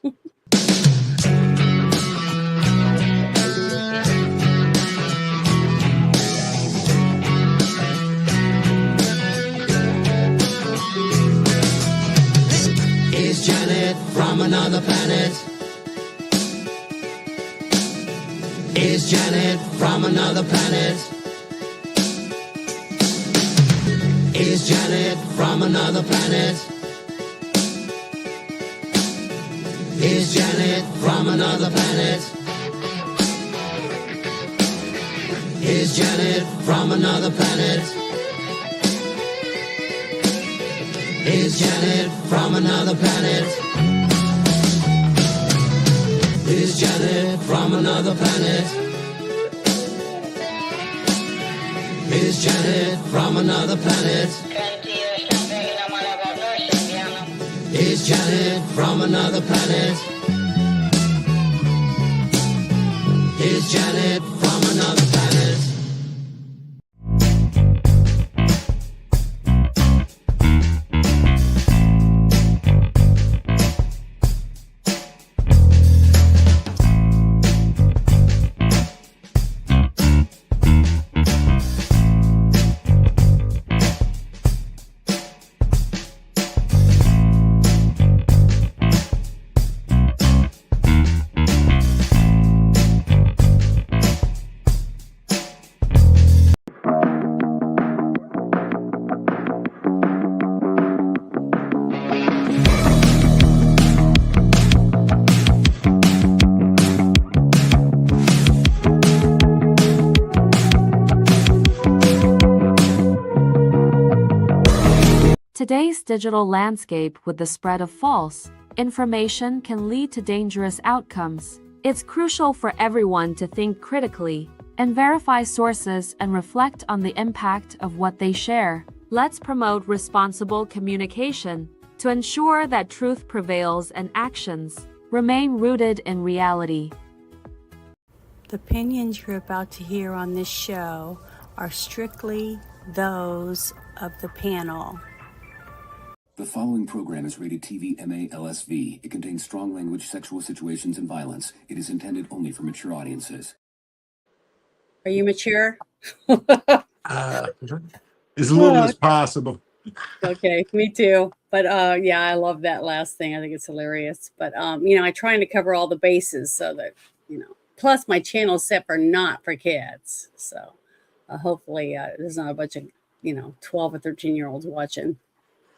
Is Janet from another planet? Is Janet from another planet? Is Janet from another planet? Is Janet from another planet? Is Janet from another planet? Is Janet from another planet? Is Janet from another planet? Is Janet from another planet? Is Janet from another planet? Is Janet from another planet? Today's digital landscape with the spread of false information can lead to dangerous outcomes. It's crucial for everyone to think critically and verify sources and reflect on the impact of what they share. Let's promote responsible communication to ensure that truth prevails and actions remain rooted in reality. The opinions you're about to hear on this show are strictly those of the panel. The following program is rated TV MA LSV. It contains strong language, sexual situations, and violence. It is intended only for mature audiences. Are you mature? As little as possible. Okay, me too. But yeah, I love that last thing. I think it's hilarious. But I'm trying to cover all the bases so that, plus my channel is set for not for kids. So hopefully there's not a bunch of, 12 or 13-year-olds watching.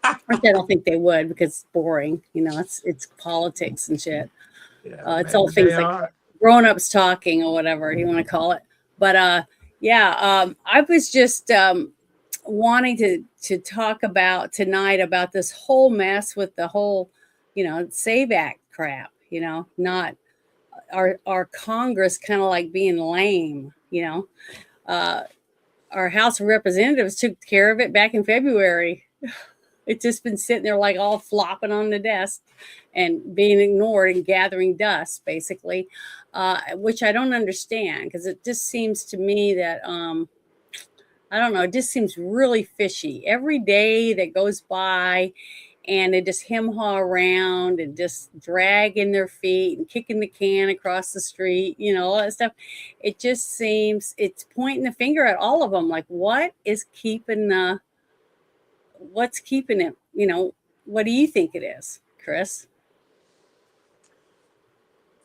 I don't think they would because it's boring. It's politics and shit. Yeah, it's all things like grown-ups talking or whatever you want to call it. But I was just wanting to talk about tonight about this whole mess with the whole, SAVE Act crap. Not our Congress kind of like being lame. Our House of Representatives took care of it back in February. It's just been sitting there like all flopping on the desk and being ignored and gathering dust, basically, which I don't understand because it just seems to me that, I don't know, it just seems really fishy. Every day that goes by and they just hem-haw around and just dragging their feet and kicking the can across the street, all that stuff. It just seems it's pointing the finger at all of them. Like, what's keeping it? What do you think it is, Chris?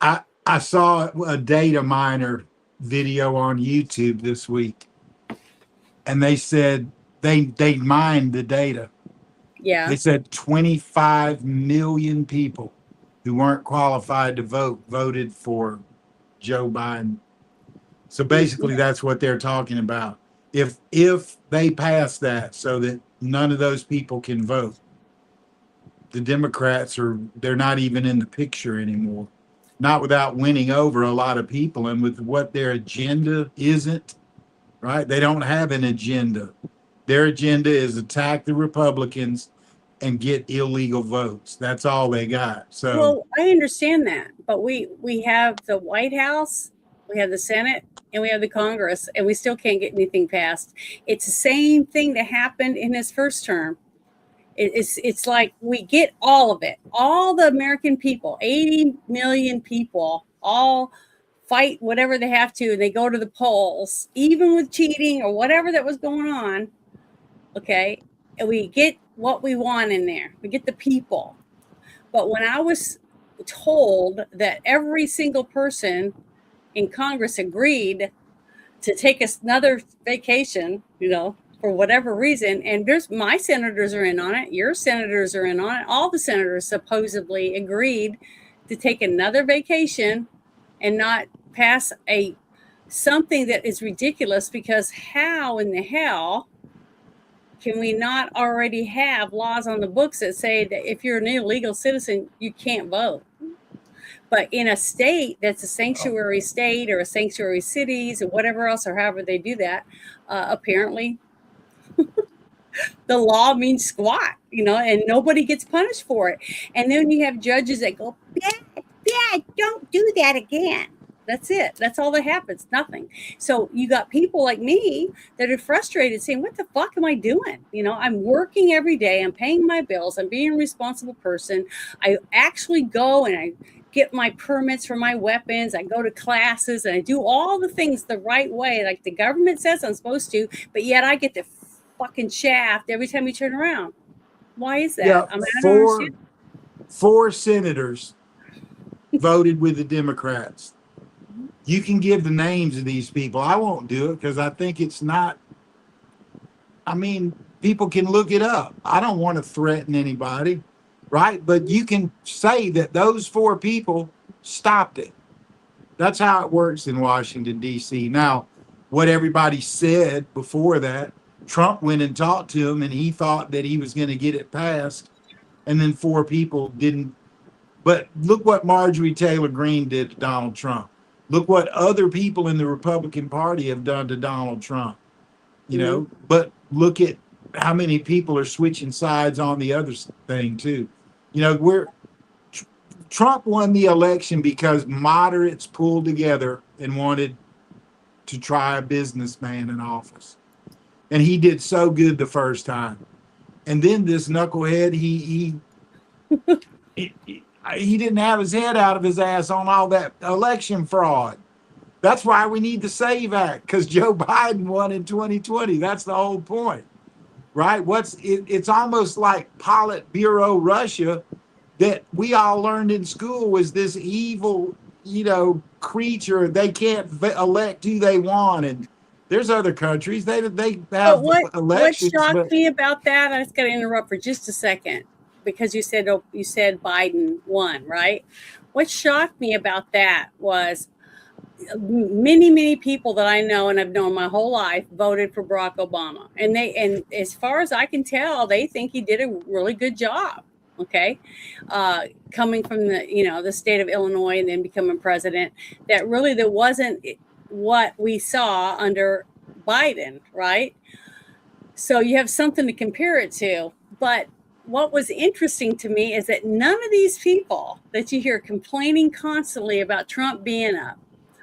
I saw a data miner video on YouTube this week, and they said they mined the data. Yeah. They said 25 million people who weren't qualified to vote voted for Joe Biden. So basically that's what they're talking about. If they pass that so that none of those people can vote, the Democrats they're not even in the picture anymore. Not without winning over a lot of people and with what their agenda isn't, right? They don't have an agenda. Their agenda is attack the Republicans and get illegal votes. That's all they got. So well, I understand that, but we have the White House, we have the Senate, and we have the Congress, and we still can't get anything passed. It's the same thing that happened in his first term. It's like we get all of it. All the American people, 80 million people, all fight whatever they have to, and they go to the polls, even with cheating or whatever that was going on. Okay, and we get what we want in there. We get the people. But when I was told that every single person in Congress agreed to take another vacation, for whatever reason, and my senators are in on it, your senators are in on it, all the senators supposedly agreed to take another vacation and not pass something that is ridiculous, because how in the hell can we not already have laws on the books that say that if you're an illegal citizen, you can't vote? But in a state that's a sanctuary state or a sanctuary cities or whatever else, or however they do that, apparently the law means squat, and nobody gets punished for it. And then you have judges that go, bad, don't do that again. That's it. That's all that happens. Nothing. So you got people like me that are frustrated saying, what the fuck am I doing? I'm working every day. I'm paying my bills. I'm being a responsible person. I actually go and I get my permits for my weapons. I go to classes and I do all the things the right way, like the government says I'm supposed to, but yet I get the fucking shaft every time you turn around. Why is that? Yeah, I don't understand. four senators voted with the Democrats. You can give the names of these people. I won't do it because I think it's not. I mean, people can look it up. I don't want to threaten anybody, right? But you can say that those 4 people stopped it. That's how it works in Washington, D.C. Now, what everybody said before that, Trump went and talked to him and he thought that he was going to get it passed. And then 4 people didn't. But look what Marjorie Taylor Greene did to Donald Trump. Look what other people in the Republican Party have done to Donald Trump, but look at how many people are switching sides on the other thing too. Trump won the election because moderates pulled together and wanted to try a businessman in office. And he did so good the first time. And then this knucklehead, he didn't have his head out of his ass on all that election fraud. That's why we need the SAVE Act, because Joe Biden won in 2020. That's the whole point, right? It's almost like Politburo Russia that we all learned in school was this evil, creature. They can't elect who they want. And there's other countries, they have what elections. What shocked me about that, I just got to interrupt for just a second, because you said Biden won, right? What shocked me about that was many people that I know and I've known my whole life voted for Barack Obama, and as far as I can tell, they think he did a really good job. Okay, coming from the state of Illinois and then becoming president, that wasn't what we saw under Biden, right? So you have something to compare it to. But what was interesting to me is that none of these people that you hear complaining constantly about Trump being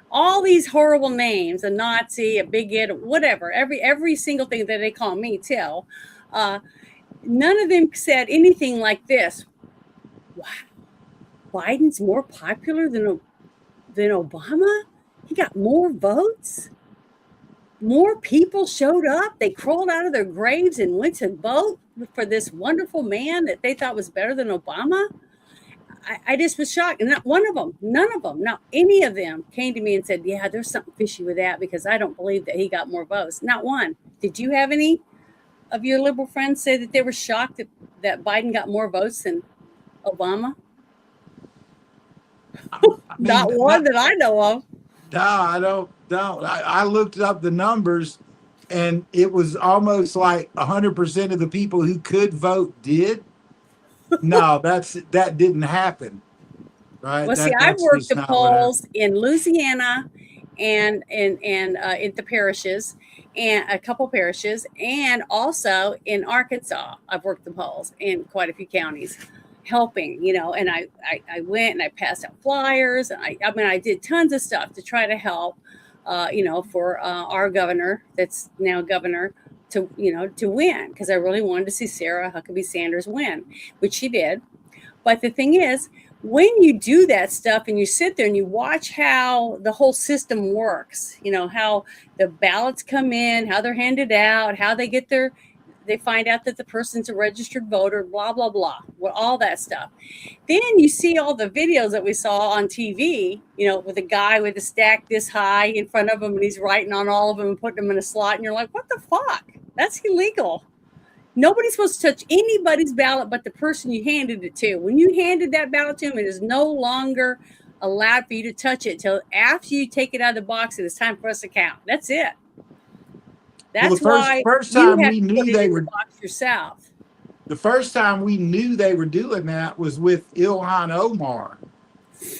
all these horrible names, a Nazi, a bigot, whatever, every single thing that they call me too, none of them said anything like this. Wow, Biden's more popular than Obama? He got more votes? More people showed up? They crawled out of their graves and went to vote for this wonderful man that they thought was better than Obama? I just was shocked. And none of them, not any of them came to me and said, yeah, there's something fishy with that because I don't believe that he got more votes. Not one. Did you have any of your liberal friends say that they were shocked that Biden got more votes than Obama? Not one that I know of. No, I don't. I looked up the numbers, and it was almost like 100% of the people who could vote did. No, that didn't happen, right? Well, I've worked the polls in Louisiana and in the parishes, and a couple parishes, and also in Arkansas. I've worked the polls in quite a few counties, helping, and I went and I passed out flyers, and I did tons of stuff to try to help, for our governor, that's now Governor to win, because I really wanted to see Sarah Huckabee Sanders win, which she did. But the thing is, when you do that stuff and you sit there and you watch how the whole system works, how the ballots come in, how they're handed out, how they find out that the person's a registered voter, blah, blah, blah, all that stuff. Then you see all the videos that we saw on TV, with a guy with a stack this high in front of him, and he's writing on all of them and putting them in a slot. And you're like, what the fuck? That's illegal. Nobody's supposed to touch anybody's ballot but the person you handed it to. When you handed that ballot to him, it is no longer allowed for you to touch it until after you take it out of the box and it's time for us to count. That's it. That's why first you time have we to knew put it they in were the box yourself. the first time we knew they were doing that was with Ilhan Omar.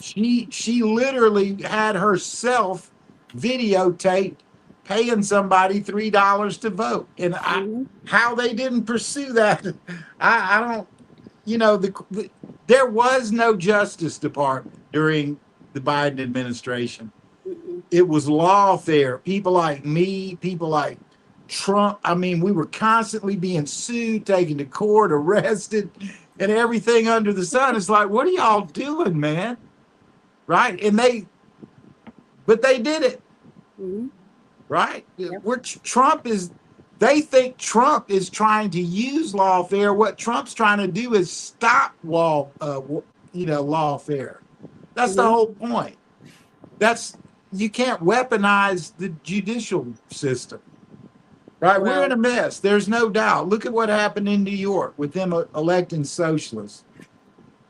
She literally had herself videotaped paying somebody $3 to vote, and how they didn't pursue that, I don't. There was no Justice Department during the Biden administration. It was lawfare. People like me, people like Trump. I mean, we were constantly being sued, taken to court, arrested, and everything under the sun. It's like, what are y'all doing, man? Right? But they did it. Right? Yep. They think Trump is trying to use lawfare. What Trump's trying to do is stop lawfare. That's the whole point. You can't weaponize the judicial system. Right? We're in a mess. There's no doubt. Look at what happened in New York with them electing socialists.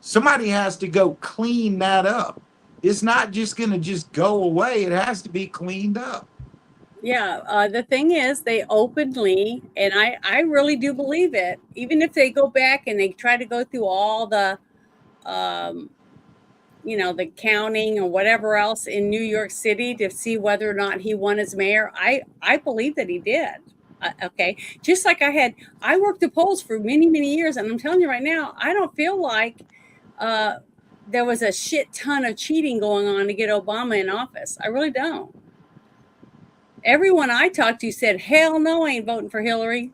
Somebody has to go clean that up. It's not just going to just go away. It has to be cleaned up. Yeah, the thing is, they openly, and I really do believe it, even if they go back and they try to go through all the, the counting or whatever else in New York City to see whether or not he won as mayor, I believe that he did. Okay, just like I worked the polls for many, many years, and I'm telling you right now, I don't feel like there was a shit ton of cheating going on to get Obama in office. I really don't. Everyone I talked to said, hell no, I ain't voting for Hillary.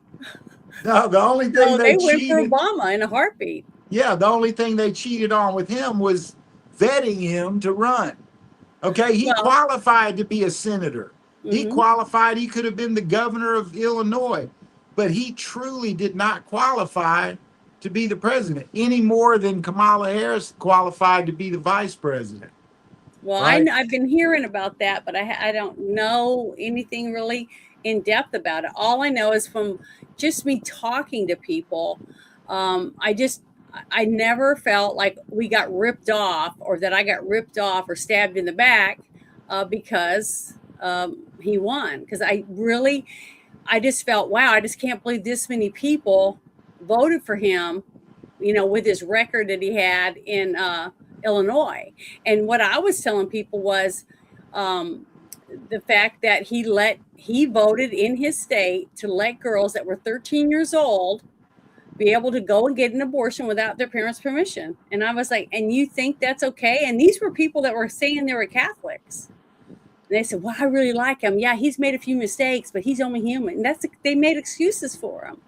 No, the only thing they went for Obama in a heartbeat. Yeah, the only thing they cheated on with him was vetting him to run. Okay, he qualified to be a senator. He qualified, he could have been the governor of Illinois, but he truly did not qualify to be the president any more than Kamala Harris qualified to be the vice president. Well, right? I've been hearing about that, but I don't know anything really in depth about it. All I know is from just me talking to people, I never felt like we got ripped off, or that I got ripped off or stabbed in the back because he won. Because I just felt, wow, I just can't believe this many people voted for him, with his record that he had in Illinois. And what I was telling people was the fact that he voted in his state to let girls that were 13 years old be able to go and get an abortion without their parents' permission. And I was like, and you think that's okay? And these were people that were saying they were Catholics. And they said, well, I really like him. Yeah, he's made a few mistakes, but he's only human. And they made excuses for him.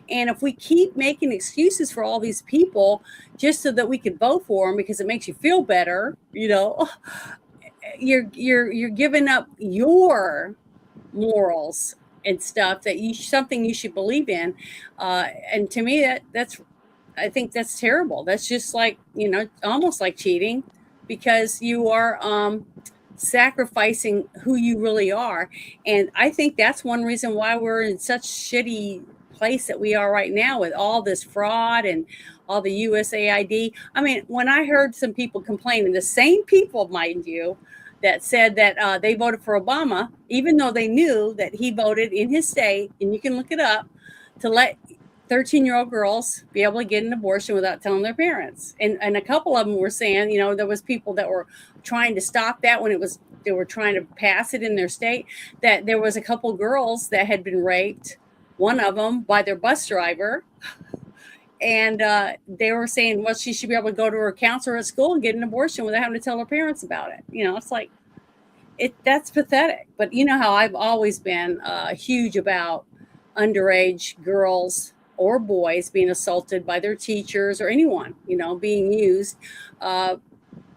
And if we keep making excuses for all these people just so that we can vote for them because it makes you feel better, you're giving up your morals and stuff something you should believe in. And to me, I think that's terrible. That's just like, almost like cheating, because you are sacrificing who you really are. And I think that's one reason why we're in such shitty place that we are right now with all this fraud and all the USAID. I mean, when I heard some people complaining, the same people, mind you, that said that they voted for Obama, even though they knew that he voted in his state, and you can look it up, to let 13-year-old girls be able to get an abortion without telling their parents. And a couple of them were saying, there was people that were trying to stop that when they were trying to pass it in their state, that there was a couple girls that had been raped, one of them by their bus driver. And they were saying, well, she should be able to go to her counselor at school and get an abortion without having to tell her parents about it. It's like, that's pathetic. But you know how I've always been huge about underage girls or boys being assaulted by their teachers or anyone, being used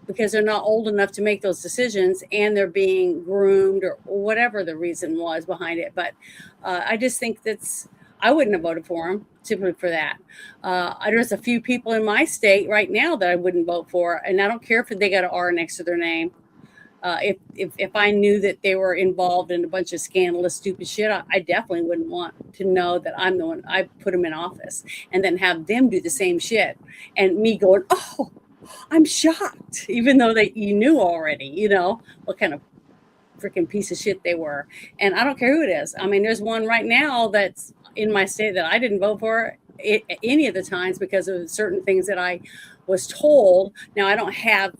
because they're not old enough to make those decisions, and they're being groomed or whatever the reason was behind it. But I just think I wouldn't have voted for him simply for that. There's a few people in my state right now that I wouldn't vote for, and I don't care if they got an R next to their name. If I knew that they were involved in a bunch of scandalous, stupid shit, I definitely wouldn't want to know that I'm the one I put them in office, and then have them do the same shit, and me going, "Oh, I'm shocked," even though you knew already, what kind of freaking piece of shit they were. And I don't care who it is. I mean, there's one right now that's in my state that I didn't vote for any of the times because of certain things that I was told. Now I don't have,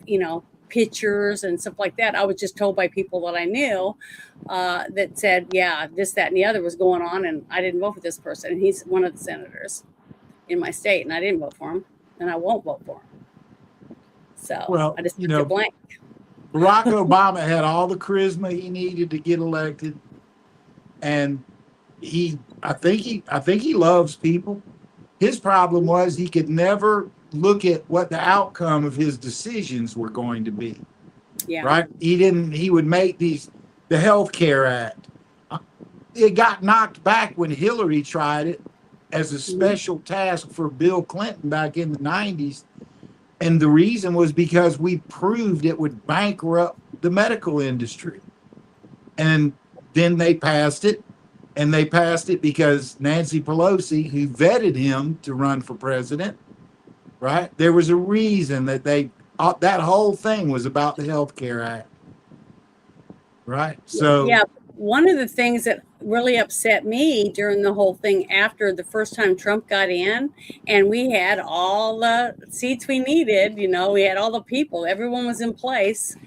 pictures and stuff like that. I was just told by people that I knew that said, yeah, this, that, and the other was going on, and I didn't vote for this person. And he's one of the senators in my state, and I didn't vote for him, and I won't vote for him. So Well, I just took it blank. Barack Obama had all the charisma he needed to get elected, and I think he loves people. His problem was he could never look at what the outcome of his decisions were going to be. Yeah. Right? He would make the Health Care Act. It got knocked back when Hillary tried it as a special task for Bill Clinton back in the 90s. And the reason was because we proved it would bankrupt the medical industry. And then they passed it. And they passed it because Nancy Pelosi, who vetted him to run for president, right? There was a reason that that whole thing was about the Health Care Act, right? So yeah, one of the things that really upset me during the whole thing after the first time Trump got in, and we had all the seats we needed, we had all the people, everyone was in place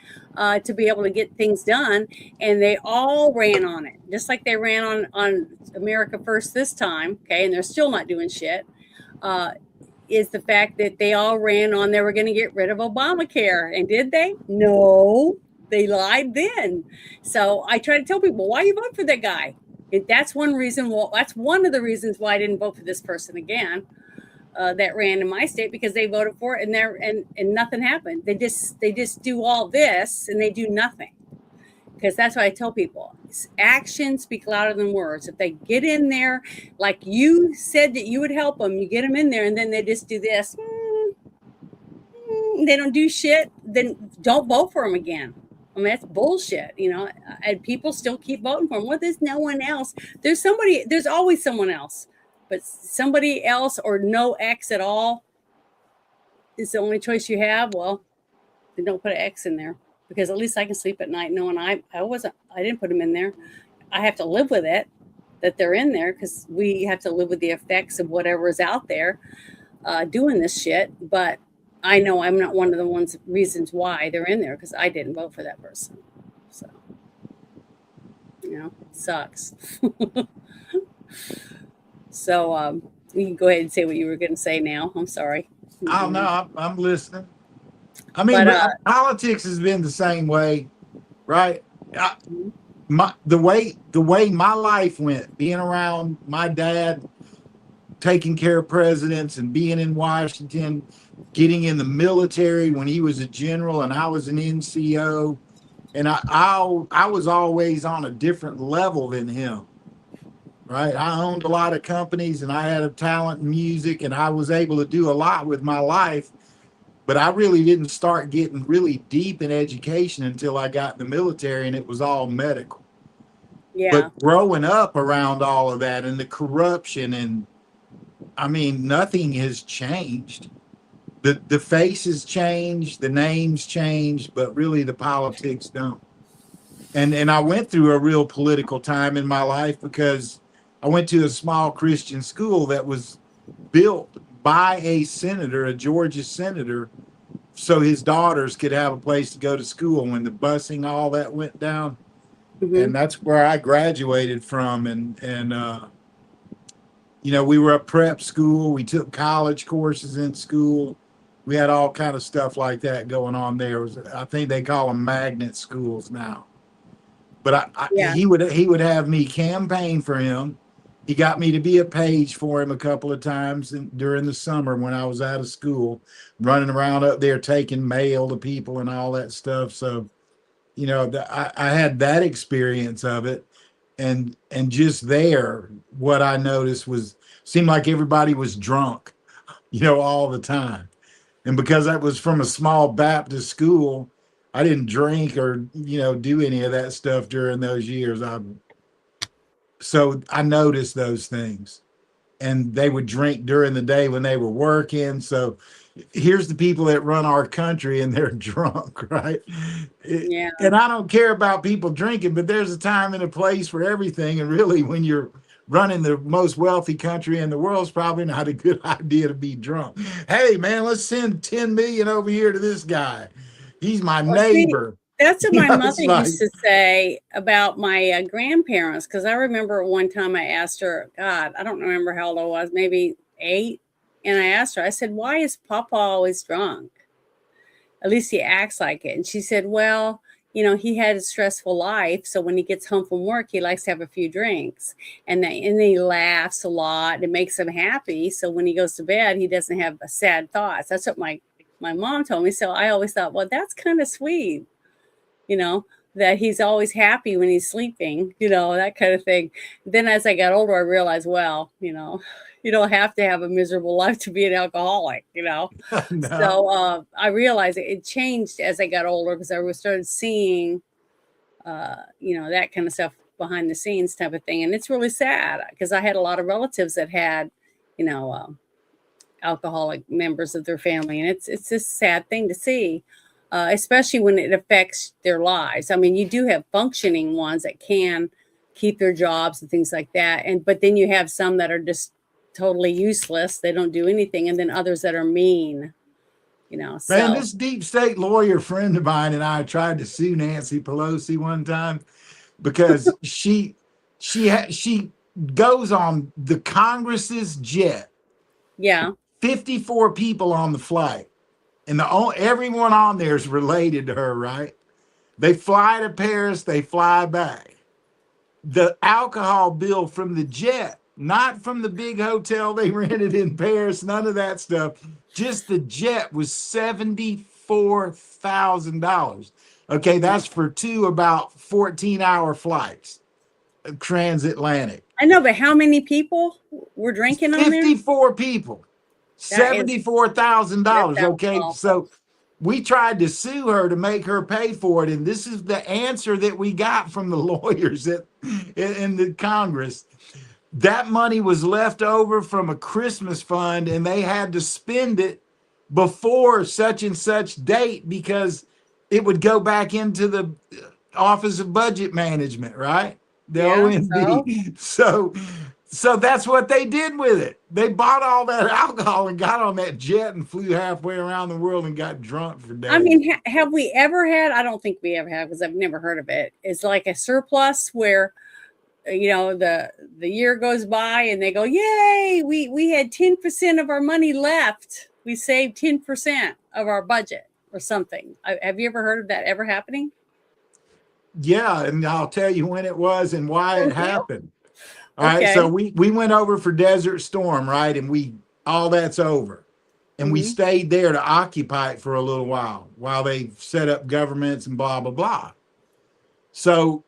to be able to get things done, and they all ran on it, just like they ran on America First this time, okay, and they're still not doing shit. Is the fact that they all ran on they were going to get rid of Obamacare. And did they? No, they lied then. So I try to tell people, why you vote for that guy? That's one reason. Well, that's one of the reasons why I didn't vote for this person again that ran in my state, because they voted for it and nothing happened. They just do all this and they do nothing. Because that's what I tell people. Actions speak louder than words. If they get in there, like you said that you would help them, you get them in there, and then they just do this. They don't do shit. Then don't vote for them again. I mean, that's bullshit, and people still keep voting for them. Well, there's no one else. There's always someone else. But somebody else or no X at all is the only choice you have. Well, then don't put an X in there. Because at least I can sleep at night knowing I didn't put them in there. I have to live with it, that they're in there, because we have to live with the effects of whatever is out there doing this shit. But I know I'm not one of the reasons why they're in there, because I didn't vote for that person. So, it sucks. So you can go ahead and say what you were going to say now. I'm sorry. Oh, no, I'm listening. I mean, politics has been the same way, right? The way my life went, being around my dad, taking care of presidents, and being in Washington, getting in the military when he was a general and I was an NCO, and I was always on a different level than him, right? I owned a lot of companies and I had a talent in music, and I was able to do a lot with my life. But I really didn't start getting really deep in education until I got in the military, and it was all medical. Yeah. But growing up around all of that and the corruption, and I mean, nothing has changed. The faces changed, the names changed, but really the politics don't. And I went through a real political time in my life because I went to a small Christian school that was built by a senator, a Georgia senator, so his daughters could have a place to go to school when the busing, all that went down. Mm-hmm. And that's where I graduated from. And we were a prep school. We took college courses in school. We had all kind of stuff like that going on there. I think they call them magnet schools now. But he would have me campaign for him. He got me to be a page for him a couple of times during the summer when I was out of school, running around up there taking mail to people and all that stuff. So, you know, I had that experience of it, and just there, what I noticed was seemed like everybody was drunk, you know, all the time. And because I was from a small Baptist school, I didn't drink or, you know, do any of that stuff during those years. So I noticed those things. And they would drink during the day when they were working. So here's the people that run our country and they're drunk, right? Yeah. And I don't care about people drinking, but there's a time and a place for everything. And really, when you're running the most wealthy country in the world, it's probably not a good idea to be drunk. Hey, man, let's send 10 million over here to this guy. He's my Well, see, neighbor. that's what You my know, mother it's like, used to say about my grandparents. Because I remember one time I asked her, God, I don't remember how old I was, maybe 8. And I asked her, I said, why is Papa always drunk? At least he acts like it. And she said, well, you know, he had a stressful life. So when he gets home from work, he likes to have a few drinks. And then he laughs a lot. It makes him happy. So when he goes to bed, he doesn't have sad thoughts. That's what my mom told me. So I always thought, well, that's kind of sweet, you know, that he's always happy when he's sleeping, you know, that kind of thing. Then as I got older, I realized, well, you know, you don't have to have a miserable life to be an alcoholic, you know. no. So I realized it changed as I got older because I started seeing, you know, that kind of stuff behind the scenes type of thing. And it's really sad because I had a lot of relatives that had, you know, alcoholic members of their family. And it's just a sad thing to see. Especially when it affects their lives. I mean, you do have functioning ones that can keep their jobs and things like that. But then you have some that are just totally useless. They don't do anything. And then others that are mean, you know. Man, So this deep state lawyer friend of mine and I tried to sue Nancy Pelosi one time because she goes on the Congress's jet, yeah. 54 people on the flight, and everyone on there is related to her, right? They fly to Paris, they fly back. The alcohol bill from the jet, not from the big hotel they rented in Paris, none of that stuff. Just the jet was $74,000. Okay, that's for 2 about 14-hour flights, transatlantic. I know, but how many people were drinking on there? 54 people, That is, $74,000. that sounds Okay, awful. so we tried to sue her to make her pay for it, and this is the answer that we got from the lawyers in the Congress. That money was left over from a Christmas fund, and they had to spend it before such and such date because it would go back into the Office of Budget Management, right? The Yeah. OMB. So that's what they did with it. They bought all that alcohol and got on that jet and flew halfway around the world and got drunk for days. I mean, have we ever had? I don't think we ever have because I've never heard of it. It's like a surplus where, you know, the year goes by and they go, yay, we had 10% of our money left. We saved 10% of our budget or something. Have you ever heard of that ever happening? Yeah, and I'll tell you when it was and why it happened. All right, Okay. so we went over for Desert Storm, right? And all that's over. And we stayed there to occupy it for a little while they set up governments and blah, blah, blah. So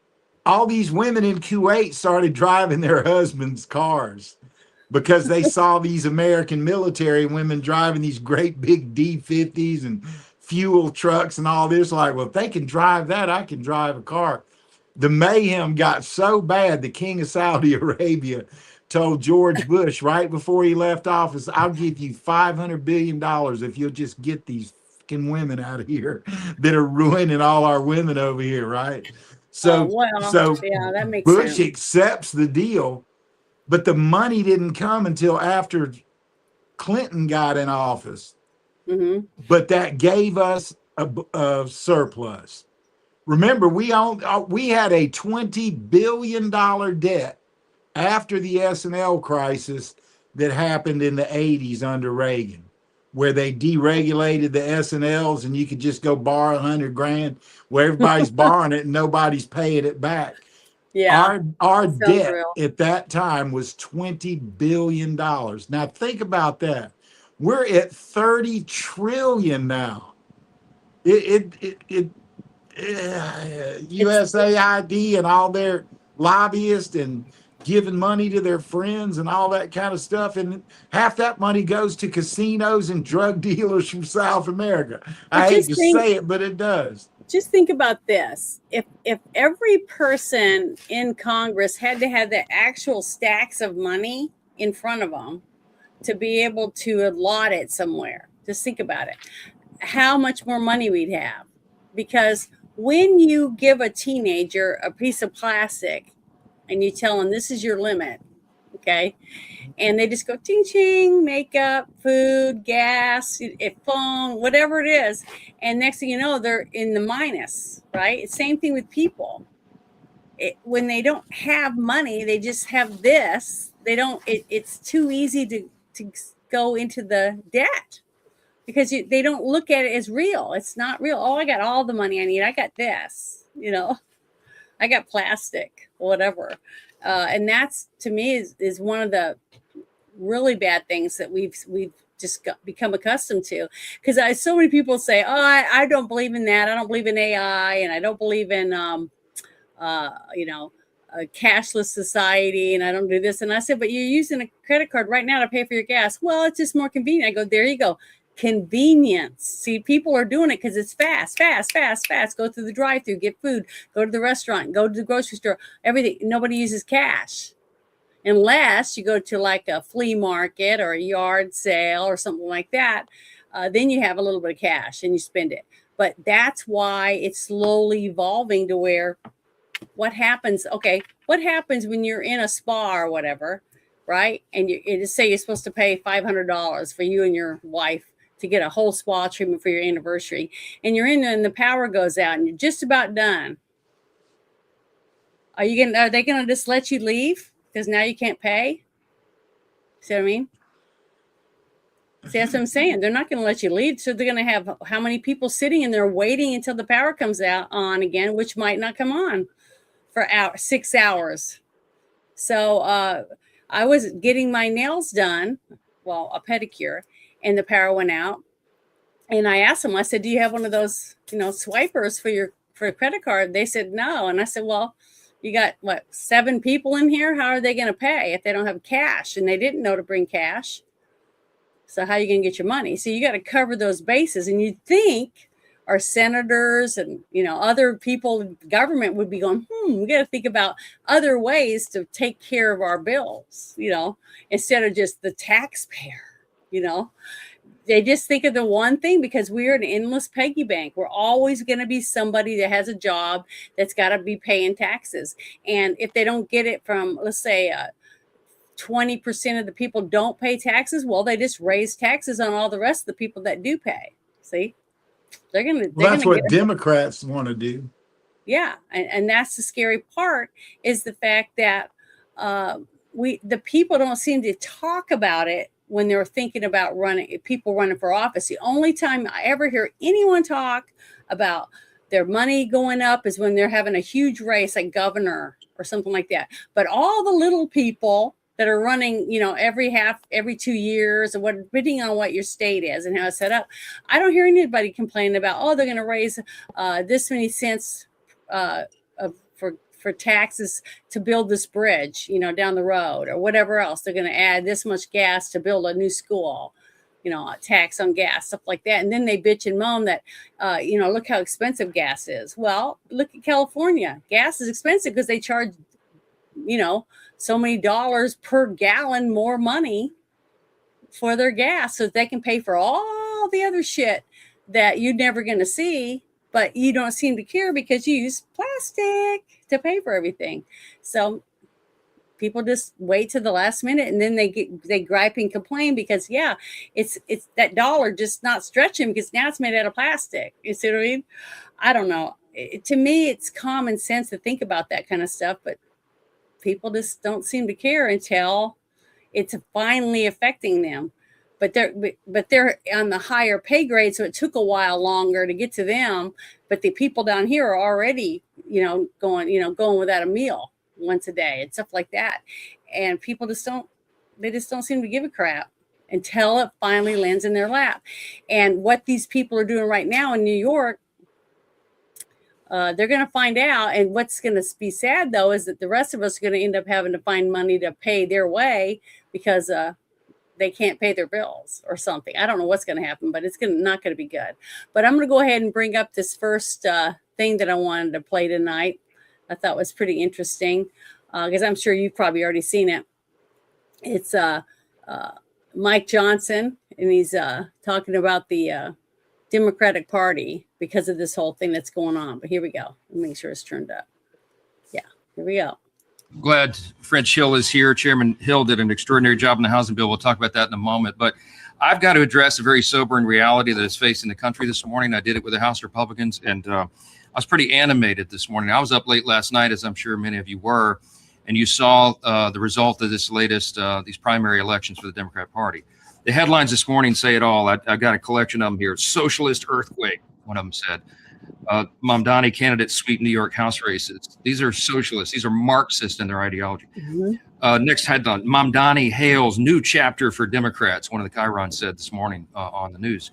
all these women in Kuwait started driving their husbands' cars because they saw these American military women driving these great big D50s and fuel trucks and all this. Like, well, if they can drive that, I can drive a car. The mayhem got so bad, the king of Saudi Arabia told George Bush right before he left office, I'll give you $500 billion if you'll just get these fucking women out of here that are ruining all our women over here, right? So yeah, that makes Bush sense. accepts the deal, but the money didn't come until after Clinton got in office. But that gave us a surplus. Remember, we had a $20 billion debt after the S&L crisis that happened in the 80s under Reagan, where they deregulated the S&Ls and you could just go borrow $100 grand where everybody's borrowing it and nobody's paying it back. Yeah, Our it sounds debt real. at that time was $20 billion. Now think about that. We're at 30 trillion now. It It's USAID and all their lobbyists and giving money to their friends and all that kind of stuff. And half that money goes to casinos and drug dealers from South America. but I hate to say it, but it does. just think about this. If every person in Congress had to have the actual stacks of money in front of them to be able to allot it somewhere, just think about it. How much more money we'd have. Because when you give a teenager a piece of plastic and you tell them this is your limit, okay, and they just go ting ching, makeup, food, gas, phone, whatever it is, and next thing you know, they're in the minus, right? Same thing with people. When they don't have money, they just have this. They don't. It's too easy to go into the debt because they don't look at it as real. It's not real. Oh, I got all the money I need. I got this. I got plastic, whatever. And that's to me is one of the really bad things that we've just become accustomed to. Because so many people say, "Oh, I don't believe in that. I don't believe in AI, and I don't believe in a cashless society, and I don't do this." And I said, "But you're using a credit card right now to pay for your gas." Well, it's just more convenient. I go, there you go. Convenience. See, people are doing it because it's fast, fast, fast, fast. Go through the drive-through, get food, go to the restaurant, go to the grocery store, everything. Nobody uses cash unless you go to like a flea market or a yard sale or something like that. Then you have a little bit of cash and you spend it. But that's why it's slowly evolving to where what happens when you're in a spa or whatever, right? And you just say you're supposed to pay $500 for you and your wife to get a whole spa treatment for your anniversary, and you're in there and the power goes out and you're just about done. Are they gonna just let you leave because now you can't pay? See what I mean? See, that's what I'm saying. They're not going to let you leave. So they're going to have how many people sitting in there waiting until the power comes out on again, which might not come on for 6 hours. So I was getting my nails done, well, a pedicure, and the power went out. And I asked them, I said, "Do you have one of those, swipers for a credit card?" They said no. And I said, "Well, you got 7 people in here? How are they going to pay if they don't have cash?" And they didn't know to bring cash. So how are you going to get your money? So you got to cover those bases. And you'd think our senators and other people in government would be going, we got to think about other ways to take care of our bills, instead of just the taxpayer. They just think of the one thing because we're an endless piggy bank. We're always going to be somebody that has a job that's got to be paying taxes. And if they don't get it from, let's say, 20% of the people don't pay taxes, well, they just raise taxes on all the rest of the people that do pay. See, That's what Democrats want to do. Yeah, and that's the scary part is the fact that the people don't seem to talk about it when they're thinking about people running for office. The only time I ever hear anyone talk about their money going up is when they're having a huge race like governor or something like that. But all the little people that are running, every 2 years or depending on what your state is and how it's set up, I don't hear anybody complaining about, they're going to raise this many cents for taxes to build this bridge, down the road or whatever else. They're going to add this much gas to build a new school, a tax on gas, stuff like that. And then they bitch and moan that, look how expensive gas is. Well, look at California. Gas is expensive because they charge, so many dollars per gallon more money for their gas so that they can pay for all the other shit that you're never going to see, but you don't seem to care because you use plastic to pay for everything. So people just wait to the last minute and then they gripe and complain because it's that dollar just not stretching because now it's made out of plastic. You see what I mean? I don't know. To me, it's common sense to think about that kind of stuff, but people just don't seem to care until it's finally affecting them. But they're on the higher pay grade, so it took a while longer to get to them. But the people down here are already, going without a meal. once a day and stuff like that. And people just don't seem to give a crap until it finally lands in their lap. And what these people are doing right now in New York, they're going to find out. And what's going to be sad, though, is that the rest of us are going to end up having to find money to pay their way because they can't pay their bills or something. I don't know what's going to happen, but it's not going to be good. But I'm going to go ahead and bring up this first thing that I wanted to play tonight. I thought was pretty interesting because I'm sure you've probably already seen it. It's Mike Johnson, and he's talking about the Democratic Party because of this whole thing that's going on. But here we go. Let me make sure it's turned up. Yeah, here we go. Glad French Hill is here. Chairman Hill did an extraordinary job in the housing bill. We'll talk about that in a moment. But I've got to address a very sobering reality that is facing the country this morning. I did it with the House Republicans, and I was pretty animated this morning. I was up late last night, as I'm sure many of you were, and you saw the result of this latest, these primary elections for the Democrat Party. The headlines this morning say it all. I've got a collection of them here. Socialist earthquake, one of them said. Mamdani candidates sweep New York House races. These are socialists. These are Marxist in their ideology. Mm-hmm. Next headline, Mamdani hails new chapter for Democrats, one of the Chirons said this morning on the news.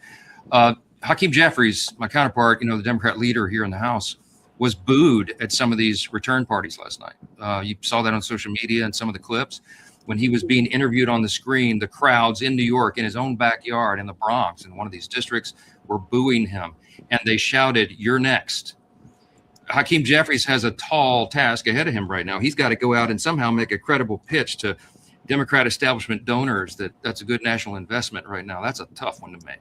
Hakeem Jeffries, my counterpart, the Democrat leader here in the House, was booed at some of these return parties last night. You saw that on social media and some of the clips. When he was being interviewed on the screen, the crowds in New York, in his own backyard, in the Bronx, in one of these districts, were booing him. And they shouted, "You're next." Hakeem Jeffries has a tall task ahead of him right now. He's got to go out and somehow make a credible pitch to Democrat establishment donors that that's a good national investment right now. That's a tough one to make.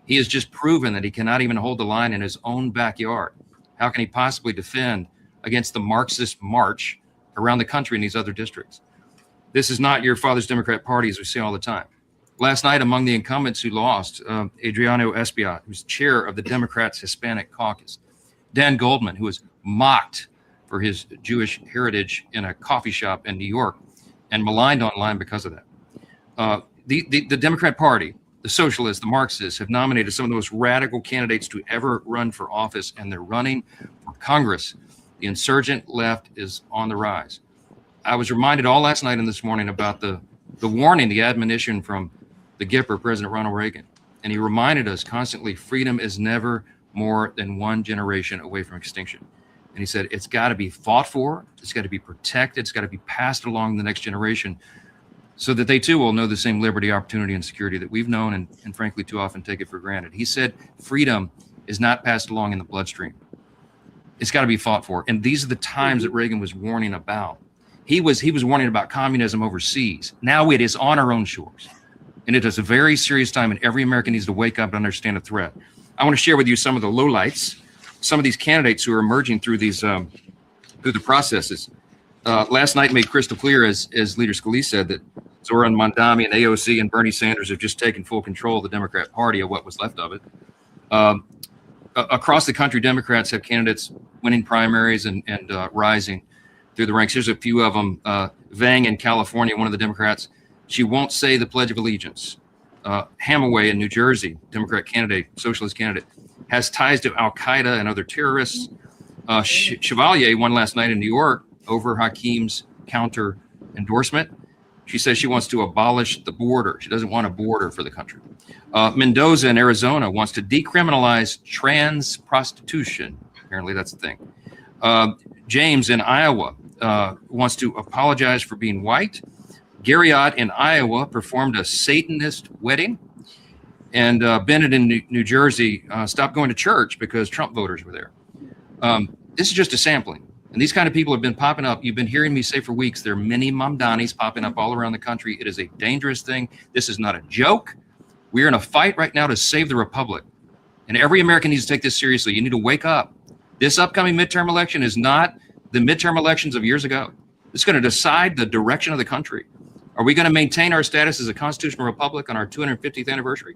He has just proven that he cannot even hold the line in his own backyard. How can he possibly defend against the Marxist march around the country in these other districts? This is not your father's Democrat Party, as we say all the time. Last night, among the incumbents who lost, Adriano Espaillat, who's chair of the Democrats' Hispanic Caucus, Dan Goldman, who was mocked for his Jewish heritage in a coffee shop in New York and maligned online because of that. The Democrat Party, the socialists, the Marxists, have nominated some of the most radical candidates to ever run for office, and they're running for Congress. The insurgent left is on the rise. I was reminded all last night and this morning about the warning, the admonition from the Gipper, President Ronald Reagan. And he reminded us constantly, freedom is never more than one generation away from extinction. And he said, it's got to be fought for, it's got to be protected, it's got to be passed along to the next generation so that they too will know the same liberty, opportunity, and security that we've known and frankly too often take it for granted. He said, freedom is not passed along in the bloodstream. It's got to be fought for. And these are the times that Reagan was warning about. He was warning about communism overseas. Now it is on our own shores. And it is a very serious time, and every American needs to wake up and understand the threat. I want to share with you some of the lowlights, some of these candidates who are emerging through these through the processes. Last night made crystal clear, as Leader Scalise said, that Zoran Mamdani and AOC and Bernie Sanders have just taken full control of the Democrat Party, or what was left of it. Across the country, Democrats have candidates winning primaries and rising through the ranks. Here's a few of them. Vang in California, one of the Democrats, she won't say the Pledge of Allegiance. Hamaway in New Jersey, Democrat candidate, socialist candidate, has ties to Al-Qaeda and other terrorists. Chevalier won last night in New York over Hakeem's counter endorsement. She says she wants to abolish the border. She doesn't want a border for the country. Mendoza in Arizona wants to decriminalize trans prostitution. Apparently that's the thing. James in Iowa wants to apologize for being white. Garriott in Iowa performed a Satanist wedding. And Bennett in New Jersey stopped going to church because Trump voters were there. This is just a sampling. And these kind of people have been popping up. You've been hearing me say for weeks, there are many Mamdanis popping up all around the country. It is a dangerous thing. This is not a joke. We're in a fight right now to save the republic. And every American needs to take this seriously. You need to wake up. This upcoming midterm election is not the midterm elections of years ago. It's going to decide the direction of the country. Are we going to maintain our status as a constitutional republic on our 250th anniversary?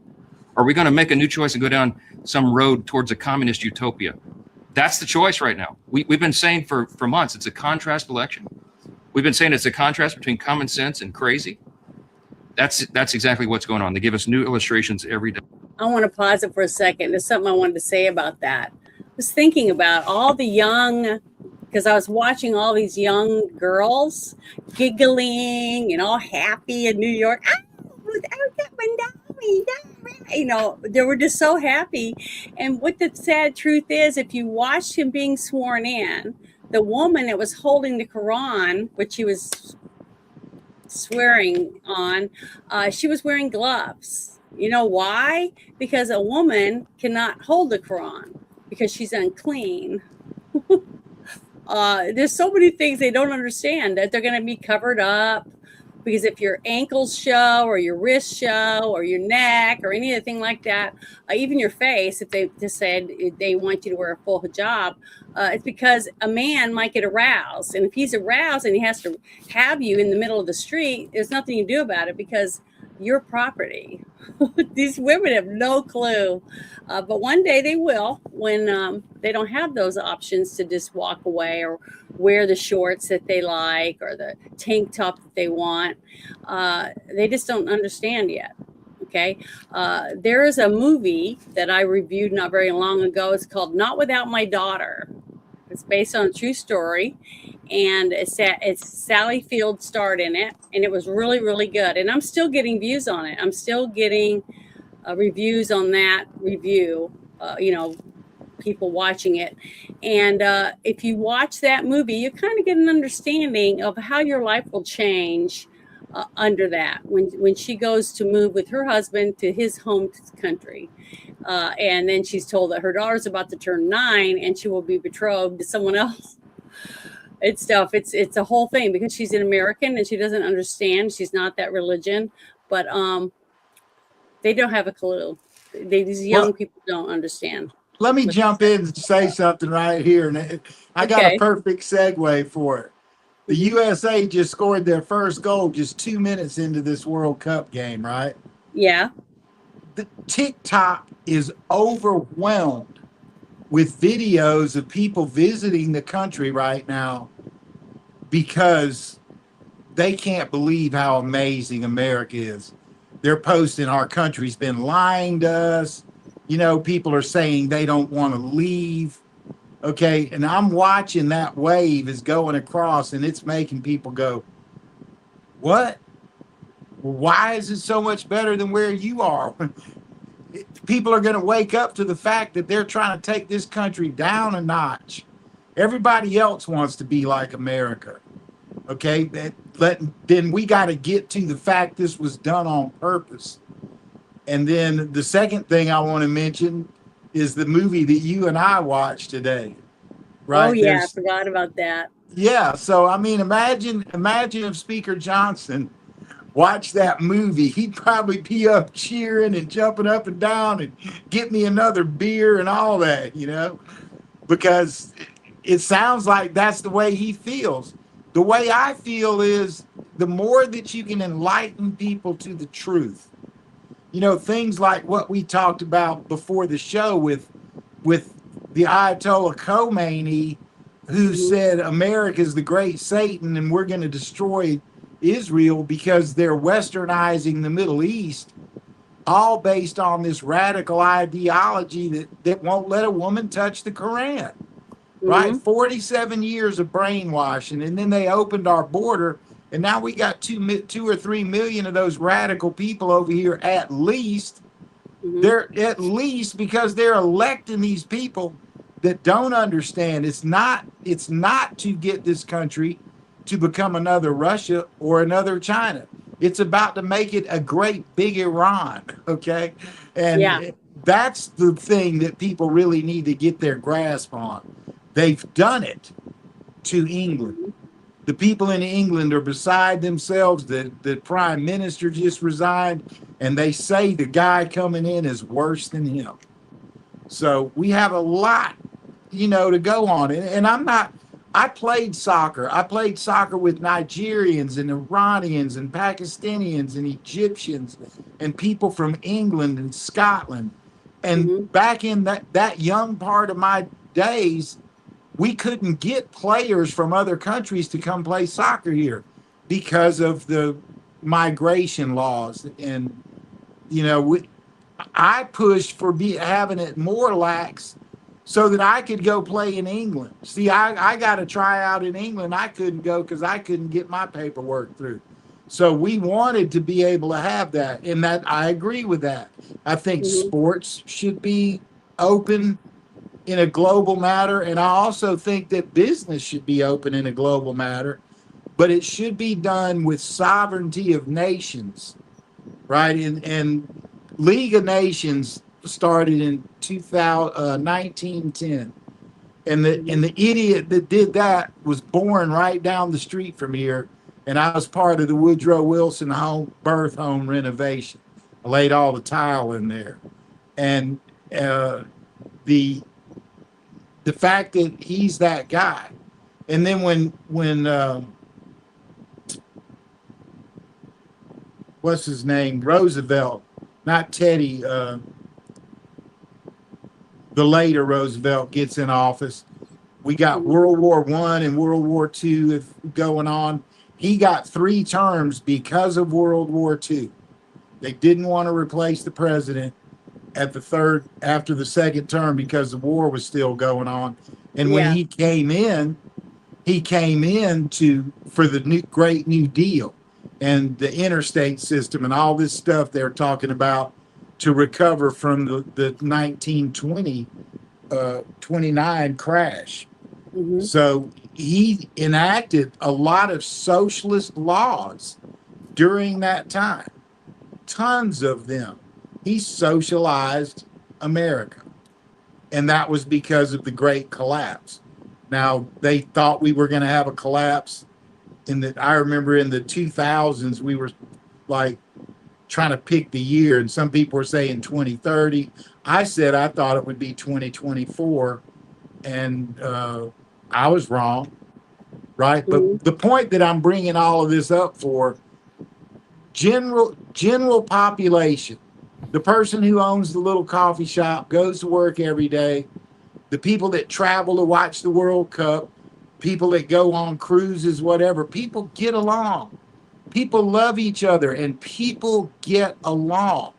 Are we going to make a new choice and go down some road towards a communist utopia? That's the choice right now. We've been saying for months, it's a contrast election. We've been saying it's a contrast between common sense and crazy. That's exactly what's going on. They give us new illustrations every day. I want to pause it for a second. There's something I wanted to say about that. I was thinking about all the young because I was watching all these young girls giggling and all happy in New York. You know, they were just so happy. And what the sad truth is, if you watched him being sworn in, the woman that was holding the Quran, which he was swearing on, she was wearing gloves. You know why? Because a woman cannot hold the Quran because she's unclean. There's so many things they don't understand, that they're going to be covered up, because if your ankles show or your wrists show or your neck or anything like that, even your face, if they just said they want you to wear a full hijab, it's because a man might get aroused. And if he's aroused and he has to have you in the middle of the street, there's nothing you can do about it because you're property. These women have no clue. But one day they will, when they don't have those options to just walk away or wear the shorts that they like or the tank top that they want. They just don't understand yet. Okay. There is a movie that I reviewed not very long ago. It's called Not Without My Daughter. It's based on a true story. And it's Sally Field starred in it. And it was really, really good. And I'm still getting views on it. I'm still getting reviews on that review, people watching it. And if you watch that movie, you kind of get an understanding of how your life will change under that when she goes to move with her husband to his home country. And then she's told that her daughter's about to turn 9 and she will be betrothed to someone else. It's a whole thing because she's an American and she doesn't understand. She's not that religion, but they don't have a clue. These young people don't understand. Let me jump in and say something right here. And I got a perfect segue for it. The USA just scored their first goal just 2 minutes into this World Cup game, right? Yeah. The TikTok is overwhelmed with videos of people visiting the country right now because they can't believe how amazing America is. They're posting our country's been lying to us. You know, people are saying they don't want to leave. Okay. And I'm watching that wave is going across and it's making people go, what? Why is it so much better than where you are? People are going to wake up to the fact that they're trying to take this country down a notch. Everybody else wants to be like America. Okay. Then we got to get to the fact this was done on purpose. And then the second thing I want to mention is the movie that you and I watched today. Right? Oh yeah, I forgot about that. Yeah. So I mean, imagine if Speaker Johnson watched that movie. He'd probably be up cheering and jumping up and down and get me another beer and all that, because it sounds like that's the way he feels. The way I feel is the more that you can enlighten people to the truth, things like what we talked about before the show with the Ayatollah Khomeini, who said America's the great Satan and we're going to destroy Israel because they're westernizing the Middle East, all based on this radical ideology that won't let a woman touch the Quran. Right? 47 years of brainwashing, and then they opened our border. And now we got 2 or 3 million of those radical people over here at least. They're at least because they're electing these people that don't understand. It's not to get this country to become another Russia or another China. It's about to make it a great big Iran. Okay. And that's the thing that people really need to get their grasp on. They've done it to England. The people in England are beside themselves. The prime minister just resigned, and they say the guy coming in is worse than him. So we have a lot, to go on. And I played soccer. I played soccer with Nigerians and Iranians and Pakistanians and Egyptians and people from England and Scotland. And back in that young part of my days, we couldn't get players from other countries to come play soccer here because of the migration laws. And, I pushed for having it more lax so that I could go play in England. See, I got to try out in England. I couldn't go because I couldn't get my paperwork through. So we wanted to be able to have that. And that I agree with that. I think sports should be open in a global matter. And I also think that business should be open in a global matter, but it should be done with sovereignty of nations, right? And League of Nations started in 1910. And the idiot that did that was born right down the street from here. And I was part of the Woodrow Wilson birth home renovation. I laid all the tile in there. And the fact that he's that guy. And then when what's his name? Roosevelt, not Teddy, the later Roosevelt gets in office. We got World War I and World War II going on. He got 3 terms because of World War II. They didn't want to replace the president after the second term because the war was still going on. And when he came in for the Great New Deal and the interstate system and all this stuff they're talking about to recover from the 1929 crash. So he enacted a lot of socialist laws during that time, tons of them. He socialized America, and that was because of the Great Collapse. Now, they thought we were going to have a collapse I remember in the 2000s, we were like trying to pick the year, and some people were saying 2030. I said I thought it would be 2024, and I was wrong, right? But the point that I'm bringing all of this up for, general population, the person who owns the little coffee shop, goes to work every day, the people that travel to watch the World Cup, people that go on cruises, whatever, people get along. People love each other and people get along,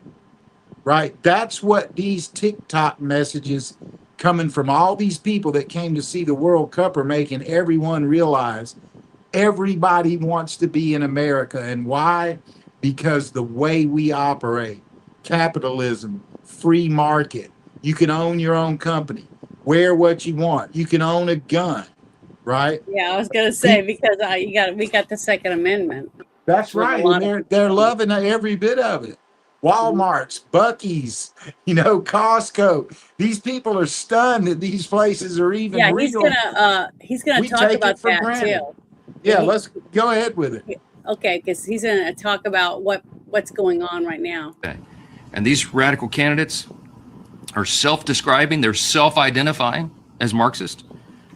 right? That's what these TikTok messages coming from all these people that came to see the World Cup are making everyone realize everybody wants to be in America. And why? Because the way we operate, capitalism, free market, you can own your own company, wear what you want, you can own a gun, right? Yeah, I was gonna say, because we got the Second Amendment. That's right. And they're loving every bit of it. Walmart's, Buc-ee's, Costco. These people are stunned that these places are even real. He's gonna talk about that too. Yeah, let's go ahead with it. Okay, because he's gonna talk about what's going on right now. Okay. And these radical candidates are self-describing, they're self-identifying as Marxist.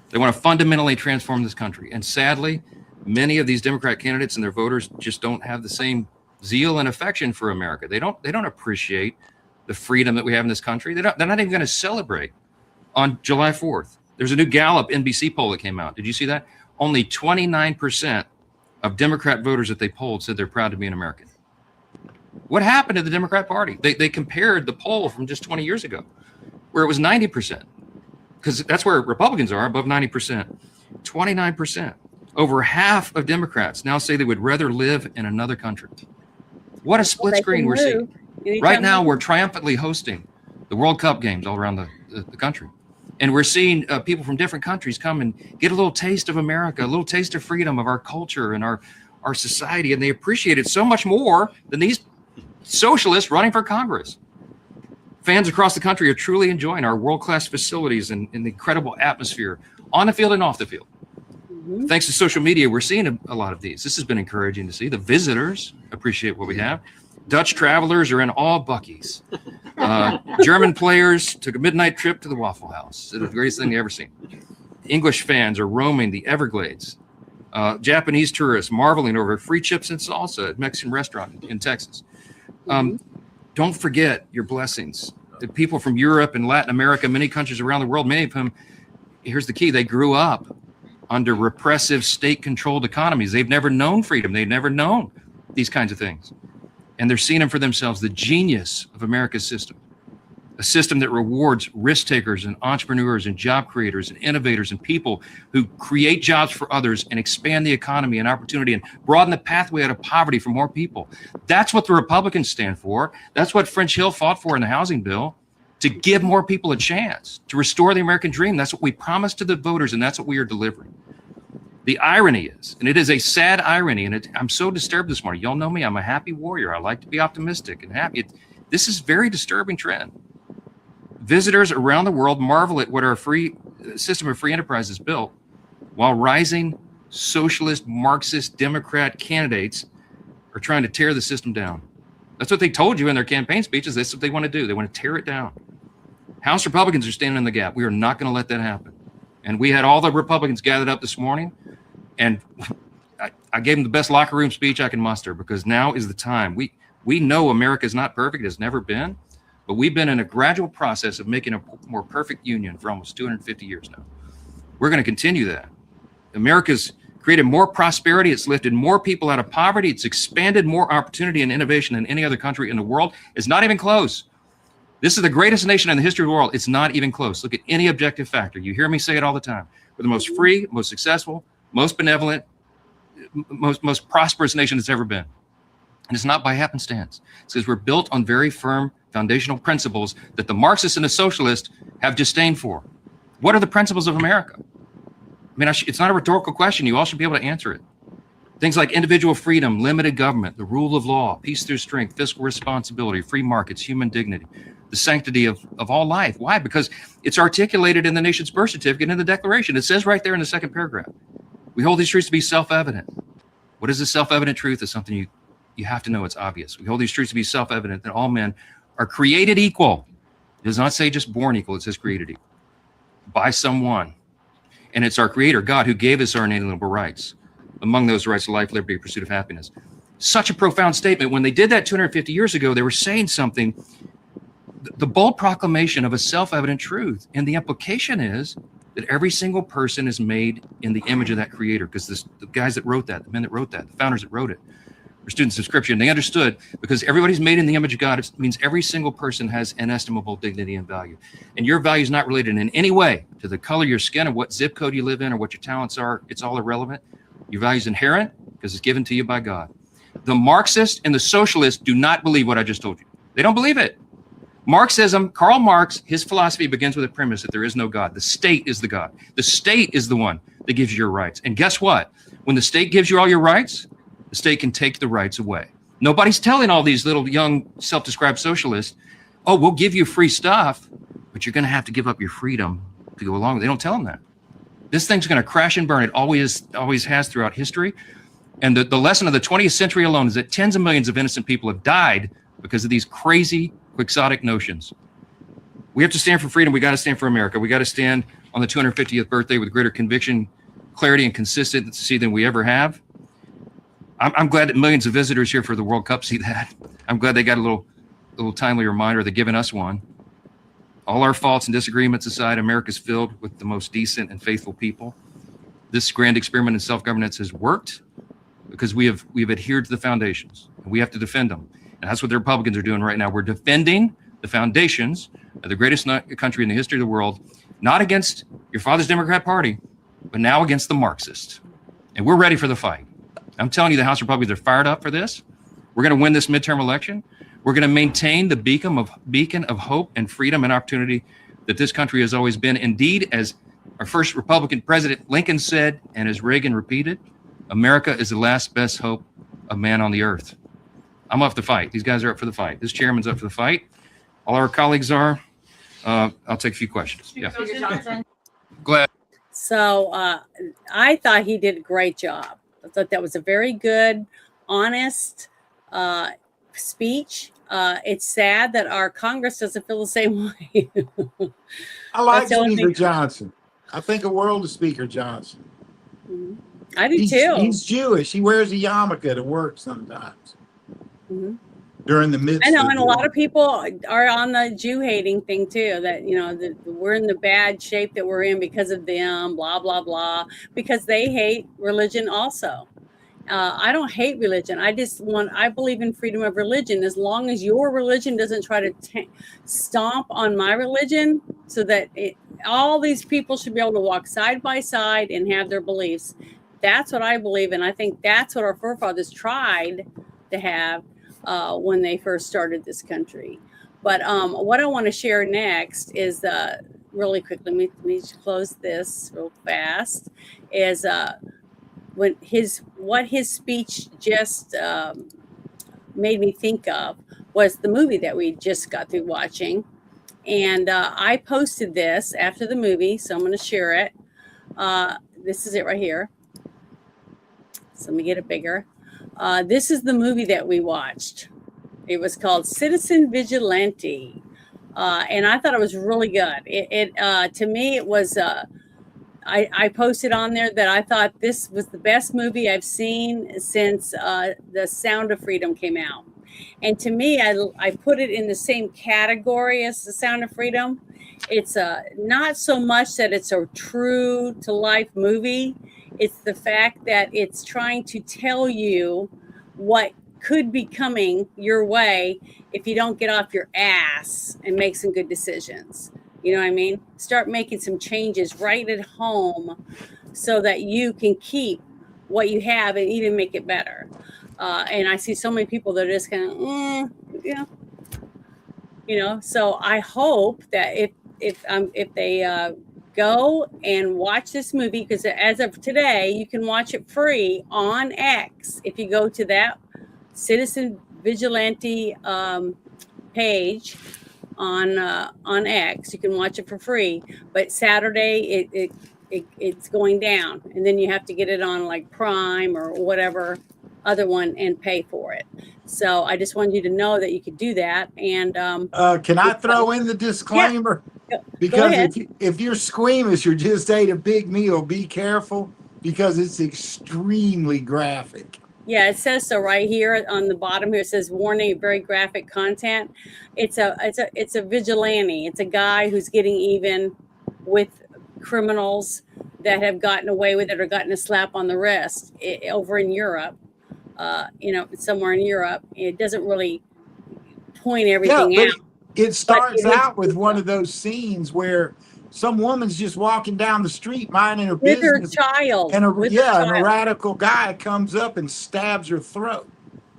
They want to fundamentally transform this country. And sadly, many of these Democrat candidates and their voters just don't have the same zeal and affection for America. They don't appreciate the freedom that we have in this country. They're not even going to celebrate on July 4th. There's a new Gallup NBC poll that came out. Did you see that? Only 29% of Democrat voters that they polled said they're proud to be an American. What happened to the Democrat Party? They compared the poll from just 20 years ago, where it was 90%, because that's where Republicans are, above 90%. 29%. Over half of Democrats now say they would rather live in another country. What a split screen we're seeing. Right now, we're triumphantly hosting the World Cup games all around the country. And we're seeing people from different countries come and get a little taste of America, a little taste of freedom, of our culture and our society. And they appreciate it so much more than these socialists running for Congress. Fans across the country are truly enjoying our world-class facilities and the incredible atmosphere on the field and off the field. Thanks to social media, we're seeing a lot of these. This has been encouraging to see. The visitors appreciate what we have. Dutch travelers are in all Buc-ee's. German players took a midnight trip to the Waffle House. It's the greatest thing they've ever seen. English fans are roaming the Everglades. Japanese tourists marveling over free chips and salsa at a Mexican restaurant in Texas. Don't forget your blessings. The people from Europe and Latin America, many countries around the world, many of them, here's the key, they grew up under repressive state-controlled economies. They've never known freedom. They've never known these kinds of things. And they're seeing them for themselves, the genius of America's system. a system that rewards risk takers and entrepreneurs and job creators and innovators and people who create jobs for others and expand the economy and opportunity and broaden the pathway out of poverty for more people. That's what the Republicans stand for. That's what French Hill fought for in the housing bill, to give more people a chance, to restore the American dream. That's what we promised to the voters, and that's what we are delivering. The irony is, and it is a sad irony, and I'm so disturbed this morning. Y'all know me, I'm a happy warrior. I like to be optimistic and happy. This is a very disturbing trend. Visitors around the world marvel at what our free system of free enterprise is built, while rising socialist, Marxist, Democrat candidates are trying to tear the system down. That's what they told you in their campaign speeches. That's what they want to do. They want to tear it down. House Republicans are standing in the gap. We are not going to let that happen. And we had all the Republicans gathered up this morning, and I gave them the best locker room speech I can muster, because now is the time. We know America is not perfect. It has never been. But we've been in a gradual process of making a more perfect union for almost 250 years now. We're going to continue that. America's created more prosperity. It's lifted more people out of poverty. It's expanded more opportunity and innovation than any other country in the world. It's not even close. This is the greatest nation in the history of the world. It's not even close. Look at any objective factor. You hear me say it all the time. We're the most free, most successful, most benevolent, most prosperous nation that's ever been. And it's not by happenstance. It's because we're built on very firm foundational principles that the Marxists and the socialists have disdain for. What are the principles of America? I mean, it's not a rhetorical question. You all should be able to answer it. Things like individual freedom, limited government, the rule of law, peace through strength, fiscal responsibility, free markets, human dignity, the sanctity of all life. Why? Because it's articulated in the nation's birth certificate and in the Declaration. It says right there in the second paragraph, we hold these truths to be self-evident. What is a self-evident truth? Is something you have to know. It's obvious. We hold these truths to be self-evident, that all men are created equal. It does not say just born equal. It says created equal by someone. And it's our creator, God, who gave us our inalienable rights. Among those rights, life, liberty, pursuit of happiness. Such a profound statement. When they did that 250 years ago, they were saying something, the bold proclamation of a self-evident truth. And the implication is that every single person is made in the image of that creator, because the guys that wrote that, the men that wrote that, the founders that wrote it, were students of Scripture. And they understood, because everybody's made in the image of God, it means every single person has inestimable dignity and value. And your value is not related in any way to the color of your skin or what zip code you live in or what your talents are. It's all irrelevant. Your value is inherent because it's given to you by God. The Marxists and the socialists do not believe what I just told you. They don't believe it. Marxism, Karl Marx, his philosophy begins with a premise that there is no God. The state is the God. The state is the one that gives you your rights. And guess what? When the state gives you all your rights, the state can take the rights away. Nobody's telling all these little young self-described socialists, oh, we'll give you free stuff, but you're going to have to give up your freedom to go along with it. They don't tell them that. This thing's going to crash and burn. It always has throughout history. And the lesson of the 20th century alone is that tens of millions of innocent people have died because of these crazy, quixotic notions. We have to stand for freedom. We got to stand for America. We got to stand on the 250th birthday with greater conviction, clarity, and consistency than we ever have. I'm glad that millions of visitors here for the World Cup see that. I'm glad they got a little timely reminder. They're giving us one. All our faults and disagreements aside, America's filled with the most decent and faithful people. This grand experiment in self-governance has worked because we've adhered to the foundations, and we have to defend them. And that's what the Republicans are doing right now. We're defending the foundations of the greatest country in the history of the world, not against your father's Democrat Party, but now against the Marxists. And we're ready for the fight. I'm telling you, the House Republicans are fired up for this. We're going to win this midterm election. We're going to maintain the beacon of hope and freedom and opportunity that this country has always been. Indeed, as our first Republican president Lincoln said, and as Reagan repeated, America is the last best hope of man on the earth. I'm up to fight. These guys are up for the fight. This chairman's up for the fight. All our colleagues are. I'll take a few questions. Yeah. Glad. So I thought he did a great job. I thought that was a very good, honest speech. It's sad that our Congress doesn't feel the same way. I like Speaker Johnson. I think a world of Speaker Johnson. Mm-hmm. I do too. He's Jewish. He wears a yarmulke to work sometimes. Mm-hmm. During the midst. I know, and a lot of people are on the Jew hating thing too. That we're in the bad shape that we're in because of them. Blah blah blah. Because they hate religion also. I don't hate religion. I believe in freedom of religion as long as your religion doesn't try to stomp on my religion, so that all these people should be able to walk side by side and have their beliefs. That's what I believe in. I think that's what our forefathers tried to have when they first started this country. But what I want to share next is really quickly, let me close this real fast, is what his speech just made me think of was the movie that we just got through watching. And I posted this after the movie, so I'm going to share it. This is it right here. So let me get it bigger. This is the movie that we watched. It was called Citizen Vigilante. And I thought it was really good. To me, it was, I posted on there that I thought this was the best movie I've seen since The Sound of Freedom came out. And to me, I put it in the same category as The Sound of Freedom. It's not so much that it's a true to life movie. It's the fact that it's trying to tell you what could be coming your way if you don't get off your ass and make some good decisions. You know what I mean? Start making some changes right at home so that you can keep what you have and even make it better. And I see so many people that are just kind of, so I hope that if they go and watch this movie, because as of today, you can watch it free on X. If you go to that Citizen Vigilante page on X, you can watch it for free. But Saturday, it's going down, and then you have to get it on like Prime or whatever other one and pay for it. So I just wanted you to know that you could do that. And can I throw in the disclaimer? Yeah. Because if you're squeamish or just ate a big meal, be careful, because it's extremely graphic. Yeah, it says so right here on the bottom here. It says warning, very graphic content. It's a vigilante. It's a guy who's getting even with criminals that have gotten away with it or gotten a slap on the wrist over in Europe. Somewhere in Europe. It doesn't really point everything out. It starts out with one of those scenes where some woman's just walking down the street minding her business with her child, and a radical guy comes up and stabs her throat.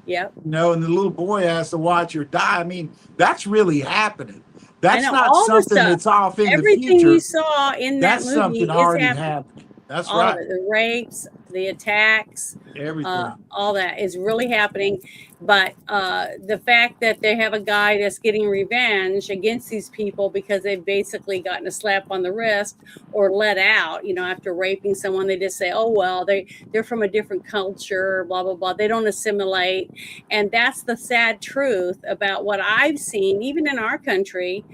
Yep. And the little boy has to watch her die. I mean, that's really happening. That's not something that's off in the future. Everything you saw in that movie something already happening. That's all right. Of it, the rapes, the attacks, everything, all that is really happening. But the fact that they have a guy that's getting revenge against these people because they've basically gotten a slap on the wrist or let out, after raping someone, they just say, oh, well, they're from a different culture, blah, blah, blah. They don't assimilate. And that's the sad truth about what I've seen, even in our country,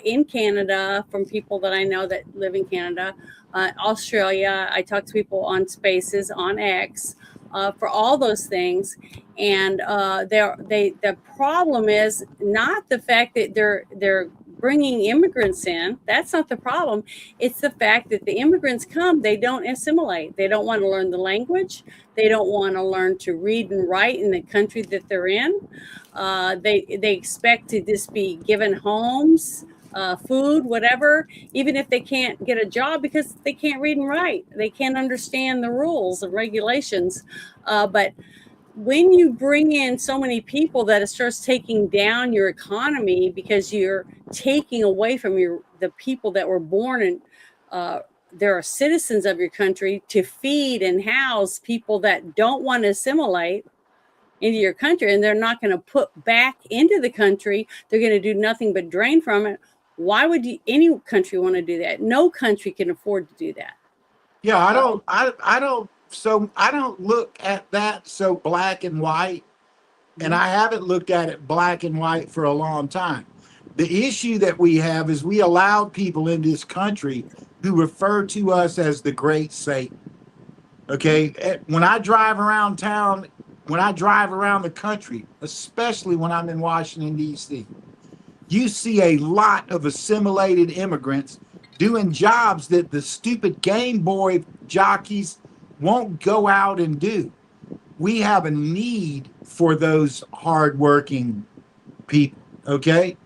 in Canada, from people that I know that live in Canada, Australia. I talk to people on Spaces, on X, for all those things. And the problem is not the fact that they're bringing immigrants in. That's not the problem. It's the fact that the immigrants come, they don't assimilate. They don't want to learn the language. They don't want to learn to read and write in the country that they're in. They expect to just be given homes, food, whatever, even if they can't get a job because they can't read and write. They can't understand the rules and regulations. But when you bring in so many people that it starts taking down your economy because you're taking away from the people that were born and there are citizens of your country to feed and house people that don't want to assimilate into your country, and they're not going to put back into the country. They're going to do nothing but drain from it. Why would any country want to do that? No country can afford to do that. Yeah, I don't look at that so black and white, and I haven't looked at it black and white for a long time. The issue that we have is we allowed people in this country who refer to us as the great Satan. Okay, when I drive around town, when I drive around the country, especially when I'm in Washington, D.C., you see a lot of assimilated immigrants doing jobs that the stupid Game Boy jockeys won't go out and do. we have a need for those hardworking people, okay?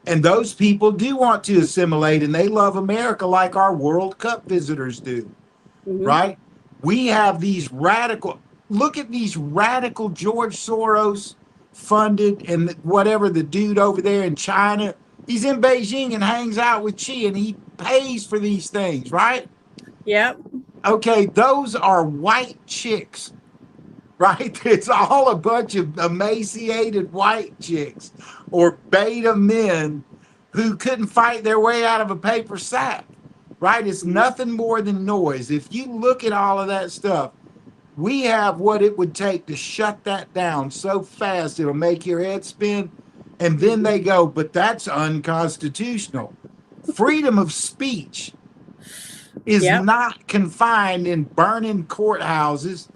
And those people do want to assimilate, and they love America like our World Cup visitors do, right? We have these radical, look at these radical George Soros funded and whatever the dude over there in China, he's in Beijing and hangs out with Xi and he pays for these things, right? Yep. Okay, those are white chicks, right? It's all a bunch of emaciated white chicks or beta men who couldn't fight their way out of a paper sack, right? It's nothing more than noise. If you look at all of that stuff, we have what it would take to shut that down so fast it'll make your head spin. And then they go, but that's unconstitutional. Freedom of speech is not confined in burning courthouses,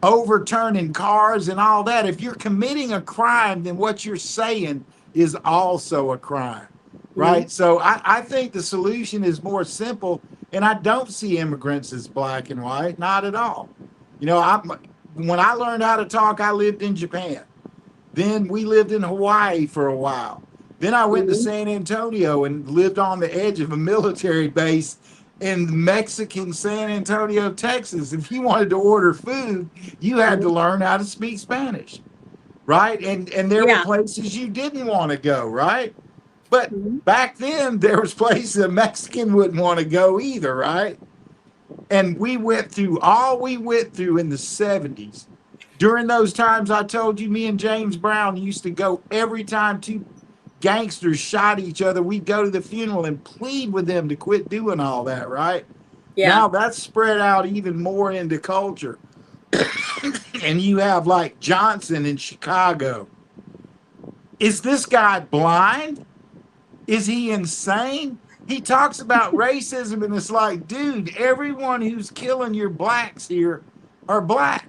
overturning cars and all that. If you're committing a crime, then what you're saying is also a crime, right? So I think the solution is more simple, and I don't see immigrants as black and white, not at all. You know, when I learned how to talk, I lived in Japan. Then we lived in Hawaii for a while. Then I went to San Antonio and lived on the edge of a military base in Mexican San Antonio, Texas. If you wanted to order food, you had to learn how to speak Spanish, right? And there were places you didn't want to go, right? But back then, there was places a Mexican wouldn't want to go either, right? And we went through all we went through in the 70s. During those times, I told you, me and James Brown used to go every time two gangsters shot each other, we'd go to the funeral and plead with them to quit doing all that, right? Yeah. Now that's spread out even more into culture. And you have like Johnson in Chicago. Is this guy blind? Is he insane? He talks about racism and it's like, dude, everyone who's killing your blacks here are black.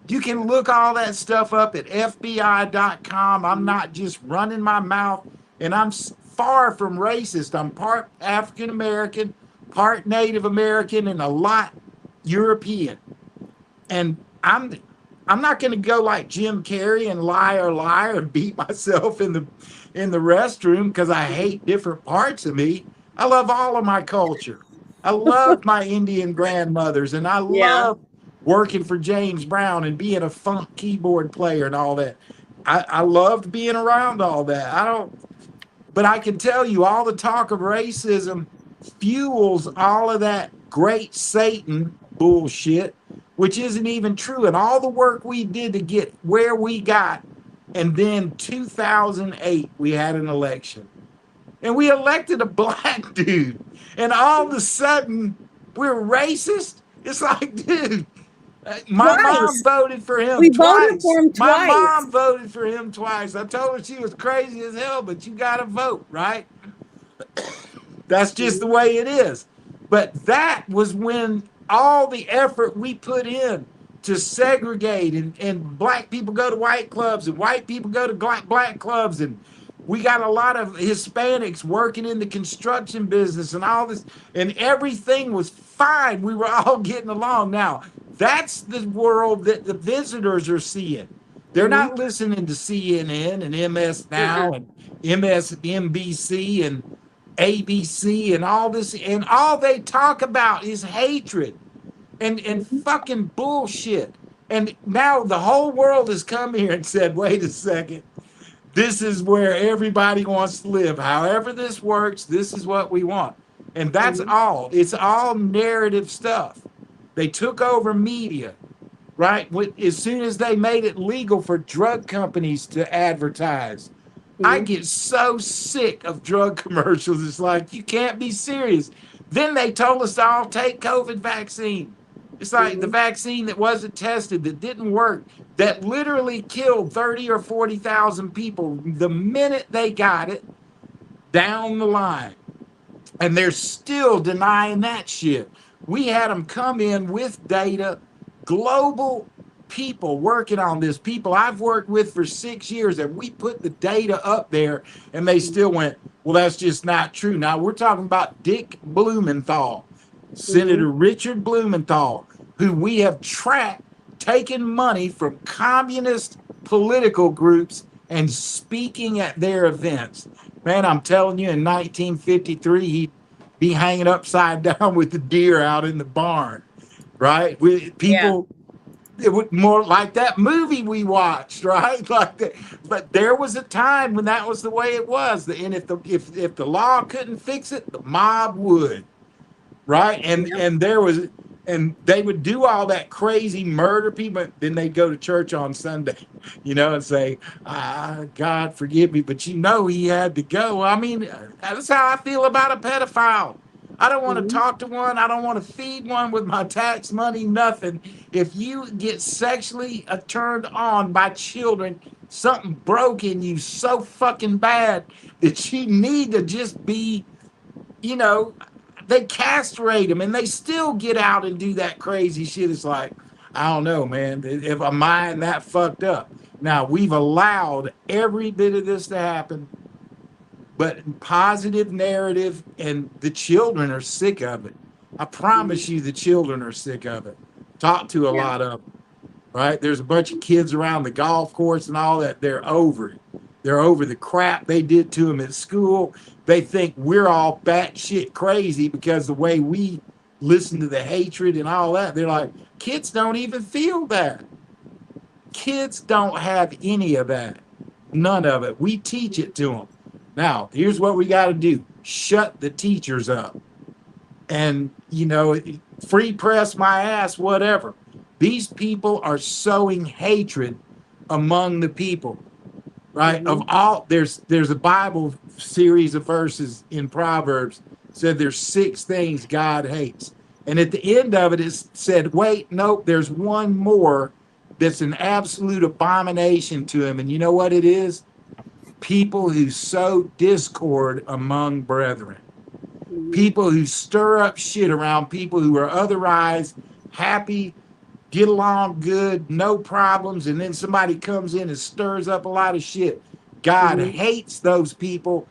You can look all that stuff up at FBI.com. I'm not just running my mouth, and I'm far from racist. I'm part African American, part Native American, and a lot European. And I'm not going to go like Jim Carrey and liar and beat myself in the restroom because I hate different parts of me. I love all of my culture. I love my Indian grandmothers, and I love working for James Brown and being a funk keyboard player and all that. I loved being around all that. But I can tell you all the talk of racism fuels all of that great Satan bullshit, which isn't even true. And all the work we did to get where we got. And then 2008, we had an election. And we elected a black dude. And all of a sudden, we're racist. It's like, dude, my mom voted for him we twice. Voted for him twice. My mom voted for him twice. I told her she was crazy as hell, but you got to vote, right? That's just the way it is. But that was when all the effort we put in to segregate and black people go to white clubs and white people go to black clubs, and we got a lot of Hispanics working in the construction business and all this, and everything was fine. We were all getting along. Now, that's the world that the visitors are seeing. They're not listening to CNN and MS Now and MSNBC and ABC and all this, and all they talk about is hatred and fucking bullshit. And now the whole world has come here and said, wait a second, this is where everybody wants to live. However this works, this is what we want. And that's all. It's all narrative stuff. They took over media, right? As soon as they made it legal for drug companies to advertise. I get so sick of drug commercials. It's like, you can't be serious. Then they told us to all take COVID vaccine. It's like the vaccine that wasn't tested, that didn't work, that literally killed 30 or 40,000 people the minute they got it down the line. And they're still denying that shit. We had them come in with data, global people working on this, people I've worked with for 6 years, and we put the data up there and they still went, well, that's just not true. Now we're talking about Dick Blumenthal, Senator Richard Blumenthal, who we have tracked taking money from communist political groups and speaking at their events. Man, I'm telling you, in 1953, he'd be hanging upside down with the deer out in the barn, right? Yeah. People, it was more like that movie we watched, right? Like that. But there was a time when that was the way it was. And if the law couldn't fix it, the mob would, right? Yep. And there was, and they would do all that crazy murder people. Then they'd go to church on Sunday, and say, God forgive me, but he had to go. I mean, that's how I feel about a pedophile. I don't want to Mhm. talk to one. I don't want to feed one with my tax money, nothing. If you get sexually turned on by children, something broke in you so fucking bad that you need to just be, you know, they castrate them and they still get out and do that crazy shit. It's like, I don't know, man, if a mind that fucked up. Now, we've allowed every bit of this to happen, but positive narrative, and the children are sick of it. I Mhm. promise you, the children are sick of it. Talk to a Yeah. lot of them, right? There's a bunch of kids around the golf course and all that. They're over it. They're over the crap they did to them at school. They think we're all batshit crazy because the way we listen to the hatred and all that. They're like, kids don't even feel that. Kids don't have any of that. None of it. We teach it to them. Now, here's what we got to do: shut the teachers up. And, free press my ass, whatever. These people are sowing hatred among the people, right? Of Mhm. all, there's a Bible series of verses in Proverbs said there's 6 things God hates. And at the end of it, it said, wait, nope, there's one more that's an absolute abomination to him. And you know what it is? People who sow discord among brethren, Mhm. people who stir up shit around people who are otherwise happy, get along good, no problems, and then somebody comes in and stirs up a lot of shit. God Mhm. hates those people.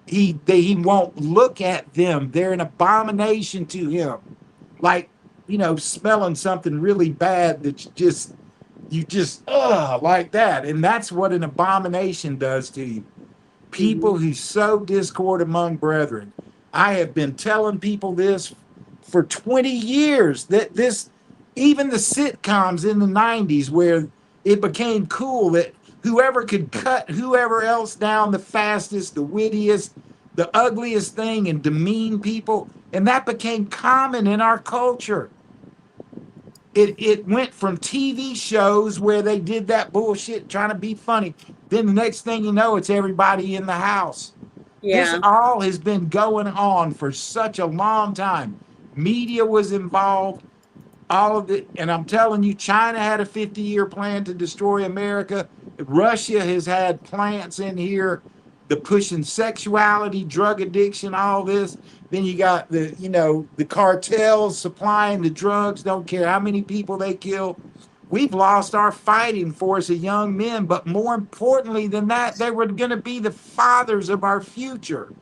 He won't look at them. They're an abomination to him. Like, smelling something really bad that you just like that. And that's what an abomination does to you. People Mhm. who sow discord among brethren. I have been telling people this for 20 years, that this, even the sitcoms in the 90s where it became cool that whoever could cut whoever else down the fastest, the wittiest, the ugliest thing, and demean people, and that became common in our culture. It went from TV shows where they did that bullshit trying to be funny. Then the next thing you know, it's everybody in the house. This Yeah. all has been going on for such a long time. Media was involved, all of it. And I'm telling you, China had a 50-year plan to destroy America. Russia has had plants in here, the pushing sexuality, drug addiction, all this. Then you got the cartels supplying the drugs, don't care how many people they kill. We've lost our fighting force of young men, but more importantly than that, they were going to be the fathers of our future.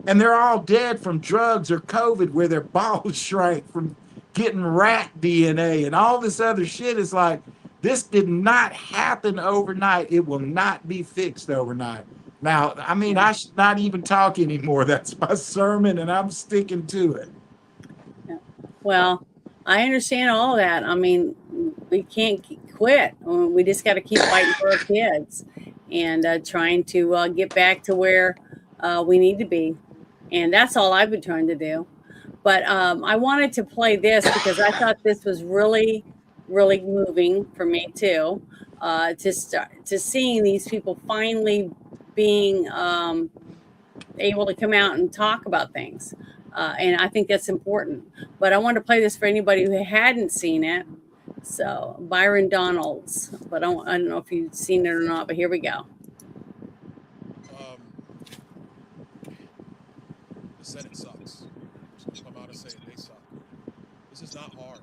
And they're all dead from drugs or COVID, where their balls shrank from getting rat DNA and all this other shit. Is like, this did not happen overnight. It will not be fixed overnight. Now, I mean, Yeah. I should not even talk anymore. That's my sermon, and I'm sticking to it. Yeah. Well, I understand all that. I mean, we can't quit. We just got to keep fighting for our kids and trying to get back to where we need to be. And that's all I've been trying to do. But I wanted to play this because I thought this was really, really moving for me too. To start to seeing these people finally being able to come out and talk about things. And I think that's important. But I want to play this for anybody who hadn't seen it. So, Byron Donalds. But I don't know if you've seen it or not, but here we go. Um, the Senate sucks. I'm just gonna come out and say it. They suck. This is not hard.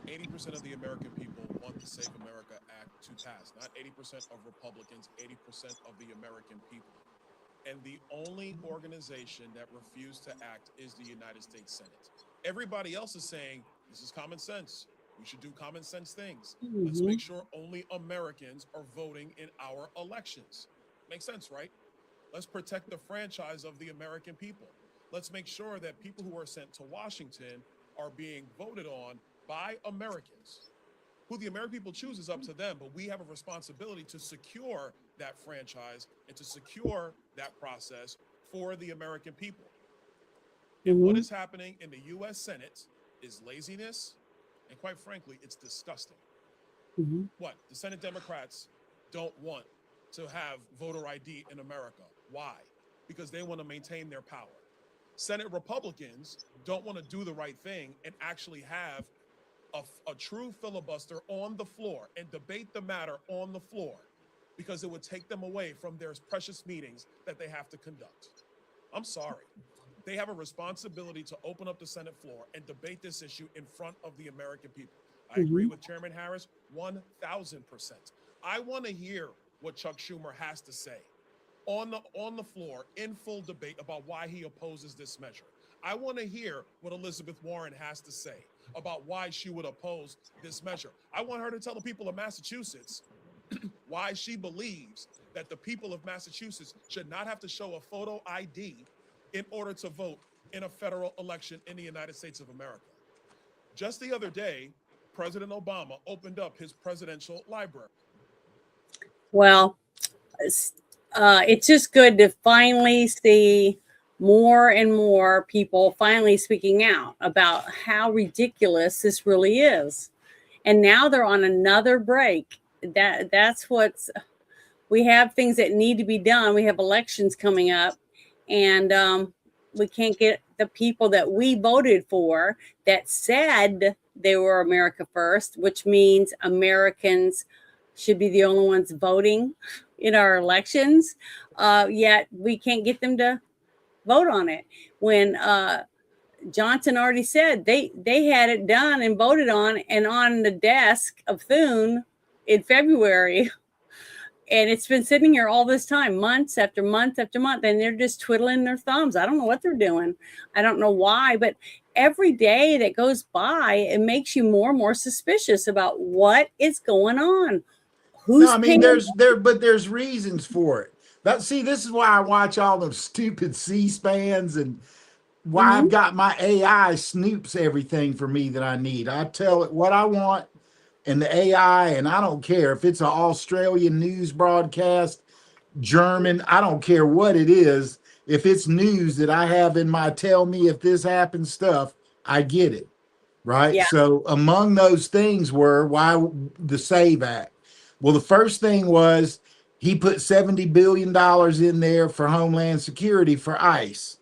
80% of the American people want the Save America Act to pass. Not 80% of Republicans, 80% of the American people. And the only organization that refused to act is the United States Senate. Everybody else is saying this is common sense. We should do common sense things. Let's Mm-hmm. make sure only Americans are voting in our elections. Makes sense, right? Let's protect the franchise of the American people. Let's make sure that people who are sent to Washington are being voted on by Americans. Who the American people choose is up to them, but we have a responsibility to secure that franchise and to secure that process for the American people. And what Mm-hmm. is happening in the US Senate is laziness, and quite frankly, it's disgusting. Mm-hmm. What? The Senate Democrats don't want to have voter ID in America. Why? Because they want to maintain their power. Senate Republicans don't want to do the right thing and actually have a true filibuster on the floor and debate the matter on the floor, because it would take them away from their precious meetings that they have to conduct. I'm sorry. They have a responsibility to open up the Senate floor and debate this issue in front of the American people. I agree with Chairman Harris 1,000%. I want to hear what Chuck Schumer has to say on the floor in full debate about why he opposes this measure. I want to hear what Elizabeth Warren has to say about why she would oppose this measure. I want her to tell the people of Massachusetts why she believes that the people of Massachusetts should not have to show a photo ID in order to vote in a federal election in the United States of America. Just the other day, President Obama opened up his presidential library. Well, it's just good to finally see more and more people finally speaking out about how ridiculous this really is. And now they're on another break. That's what's, we have things that need to be done. We have elections coming up, and we can't get the people that we voted for that said they were America first, which means Americans should be the only ones voting in our elections. Yet we can't get them to vote on it when Johnson already said they had it done and voted on and on the desk of Thune in February. And it's been sitting here all this time, months after month after month, and they're just twiddling their thumbs. I don't know what they're doing. I don't know why, but every day that goes by, it makes you more and more suspicious about what is going on. Who's No, I mean, paying? there's reasons for it. This is why I watch all those stupid C-SPANs and why I've got my AI snoops everything for me that I need. I tell it what I want, and the AI, and I don't care if it's an Australian news broadcast, German, I don't care what it is. If it's news that I have in my tell me if this happens stuff, I get it. Right. Yeah. So among those things were why the SAVE Act. Well, the first thing was he put $70 billion in there for Homeland Security for ICE.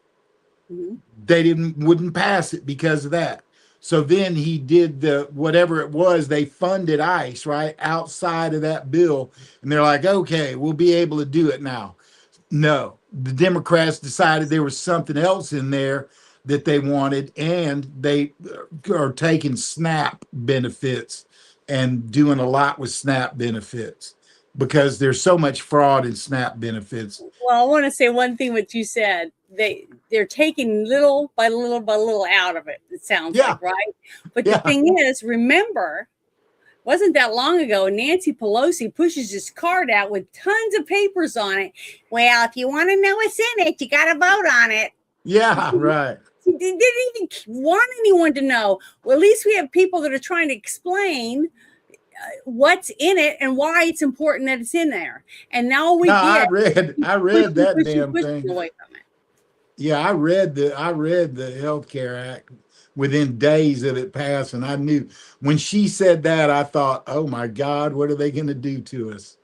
They wouldn't pass it because of that. So then he did the whatever it was, they funded ICE right outside of that bill. And they're like, okay, we'll be able to do it now. No, the Democrats decided there was something else in there that they wanted, and they are taking SNAP benefits and doing a lot with SNAP benefits because there's so much fraud in SNAP benefits. Well, I want to say one thing what you said. They're taking little by little by little out of it. It sounds like, right? But the thing is, remember, wasn't that long ago, Nancy Pelosi pushes this card out with tons of papers on it. Well, if you want to know what's in it, you got to vote on it. Yeah, right. She didn't even want anyone to know. Well, at least we have people that are trying to explain what's in it and why it's important that it's in there. And now we get. I read that damn thing. Away from it. Yeah, I read the Healthcare Act within days of it passing. I knew when she said that, I thought, oh my God, what are they going to do to us?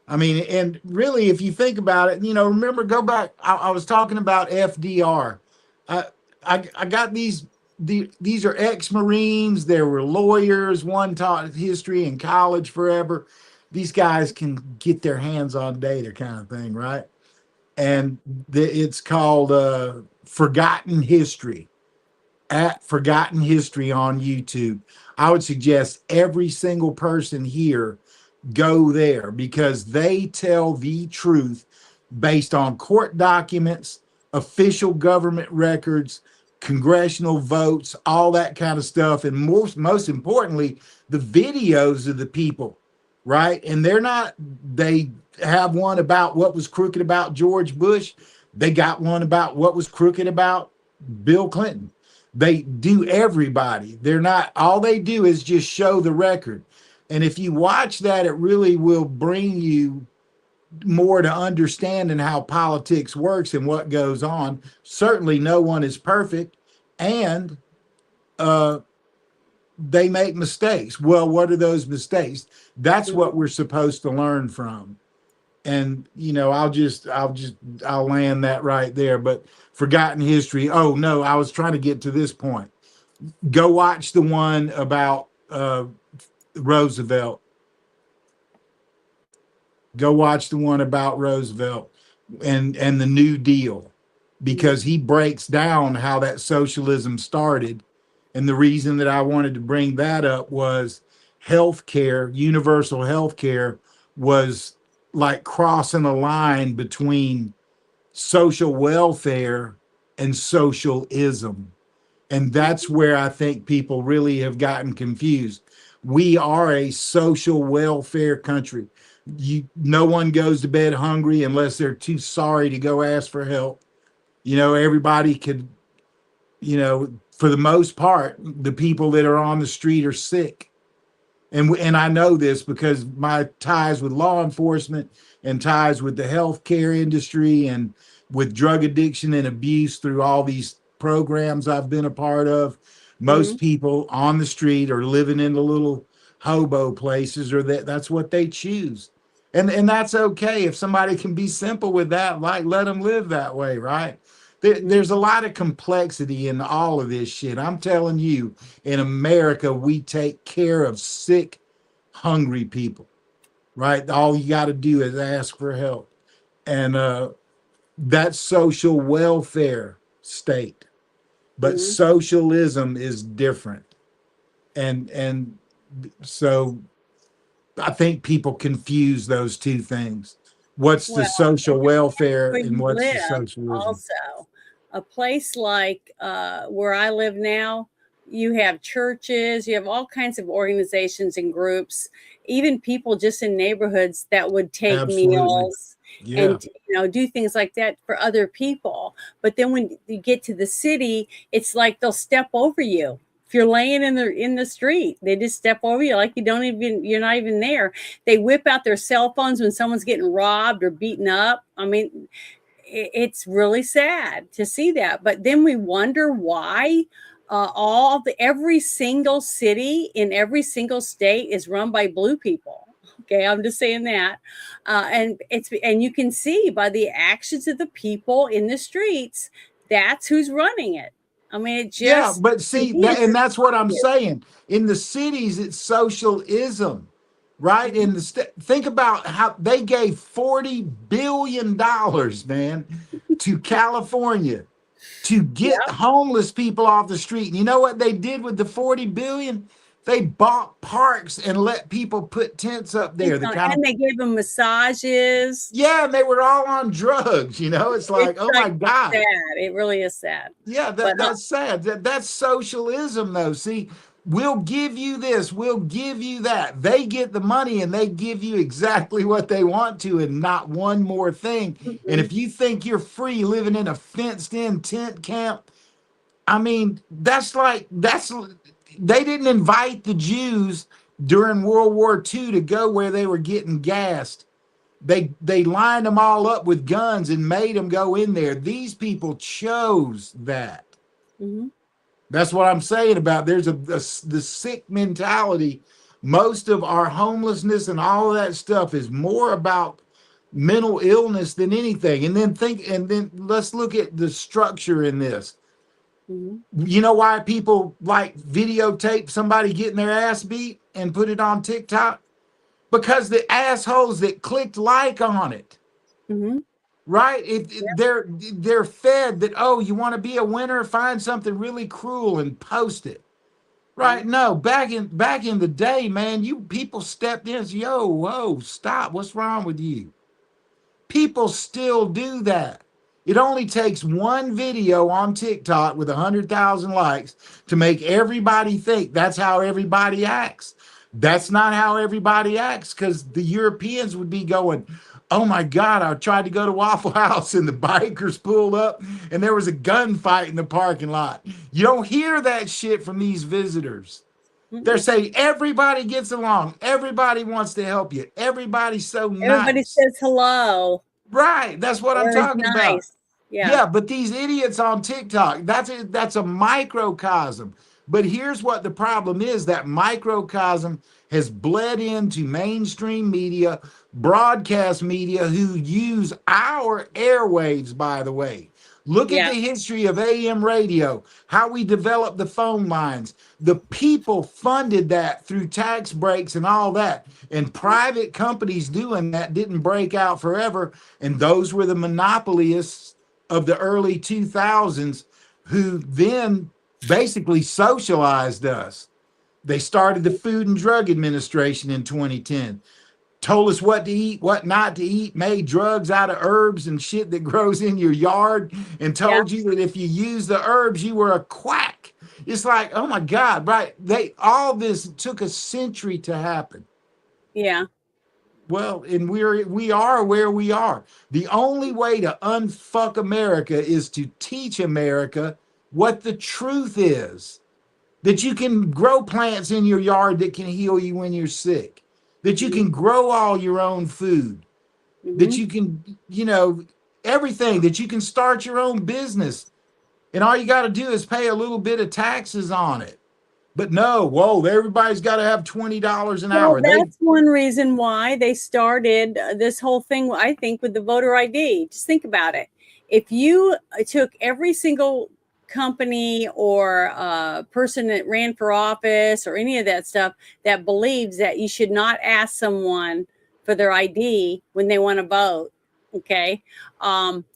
I mean, and really, if you think about it, remember, go back. I was talking about FDR. I got these are ex-Marines. There were lawyers. One taught history in college forever. These guys can get their hands on data kind of thing, right? And it's called Forgotten History. At Forgotten History on YouTube. I would suggest every single person here go there because they tell the truth based on court documents, official government records, congressional votes, all that kind of stuff, and most importantly, the videos of the people, right? And they have one about what was crooked about George Bush. They got one about what was crooked about Bill Clinton. They do everybody. They're not, all they do is just show the record. And if you watch that, it really will bring you more to understanding how politics works and what goes on. Certainly no one is perfect, and they make mistakes. Well, what are those mistakes? That's what we're supposed to learn from. And I'll land that right there. But forgotten history. Oh no, I was trying to get to this point. Go watch the one about Roosevelt. Go watch the one about Roosevelt and the New Deal, because he breaks down how that socialism started. And the reason that I wanted to bring that up was healthcare, universal healthcare, was like crossing a line between social welfare and socialism. And that's where I think people really have gotten confused. We are a social welfare country. No one goes to bed hungry unless they're too sorry to go ask for help. Everybody could, for the most part, the people that are on the street are sick. And I know this because my ties with law enforcement and ties with the healthcare industry and with drug addiction and abuse through all these programs I've been a part of. Most people on the street are living in the little hobo places, or that's what they choose. And that's okay. If somebody can be simple with that, like, let them live that way, right? There's a lot of complexity in all of this shit. I'm telling you, in America, we take care of sick, hungry people, right? All you got to do is ask for help. And that's social welfare state. But socialism is different. And so I think people confuse those two things. What's the social welfare where and you what's the live socialism? also. A place like where I live now, you have churches, you have all kinds of organizations and groups, even people just in neighborhoods that would take Absolutely. meals Yeah. and do things like that for other people. But then when you get to the city, it's like they'll step over you. If you're laying in the street, they just step over you like you're not even there. They whip out their cell phones when someone's getting robbed or beaten up. I mean, it's really sad to see that. But then we wonder why every single city in every single state is run by blue people. Okay, I'm just saying that, and you can see by the actions of the people in the streets, that's who's running it. I mean, it just But see that, and that's what I'm saying. In the cities, it's socialism, right? In the think about how they gave $40 billion, man, to California to get homeless people off the street. And you know what they did with the 40 billion? They bought parks and let people put tents up there. And they gave them massages. And they were all on drugs. It's like, oh my God. Sad. It really is sad. Yeah, that's sad. That's socialism, though. See, we'll give you this, we'll give you that. They get the money and they give you exactly what they want to, and not one more thing. And if you think you're free living in a fenced-in tent camp, I mean, they didn't invite the Jews during World War II to go where they were getting gassed. They lined them all up with guns and made them go in there. These people chose that. That's what I'm saying about there's the sick mentality. Most of our homelessness and all of that stuff is more about mental illness than anything. And then let's look at the structure in this. You know why people like videotape somebody getting their ass beat and put it on TikTok? Because the assholes that clicked like on it, right? They're fed that, oh, you want to be a winner, find something really cruel and post it, right? No, back in the day, man, you people stepped in and said, whoa, stop, what's wrong with you? People still do that. It only takes one video on TikTok with 100,000 likes to make everybody think that's how everybody acts. That's not how everybody acts, because the Europeans would be going, oh my God, I tried to go to Waffle House and the bikers pulled up and there was a gunfight in the parking lot. You don't hear that shit from these visitors. They're saying everybody gets along. Everybody wants to help you. Everybody's so Everybody nice. says hello. Right. That's what I'm Or is talking about. nice. Yeah. Yeah, but these idiots on TikTok, that's a microcosm. But here's what the problem is: that microcosm has bled into mainstream media, broadcast media, who use our airwaves, by the way. Look at Yeah. the history of AM radio, how we developed the phone lines. The people funded that through tax breaks and all that. And private companies doing that didn't break out forever. And those were the monopolists of the early 2000s, who then basically socialized us. They started the Food and Drug Administration in 2010, told us what to eat, what not to eat, made drugs out of herbs and shit that grows in your yard, and told you that if you use the herbs, you were a quack. It's like, oh my God, right? All this took a century to happen. Yeah. Well, and we are where we are. The only way to unfuck America is to teach America what the truth is. That you can grow plants in your yard that can heal you when you're sick. That you can grow all your own food. That you can, everything. That you can start your own business. And all you got to do is pay a little bit of taxes on it. But no, whoa, everybody's got to have $20 an Well, hour. that's one reason why they started this whole thing, I think, with the voter ID. Just think about it. If you took every single company or person that ran for office or any of that stuff that believes that you should not ask someone for their ID when they want to vote, okay,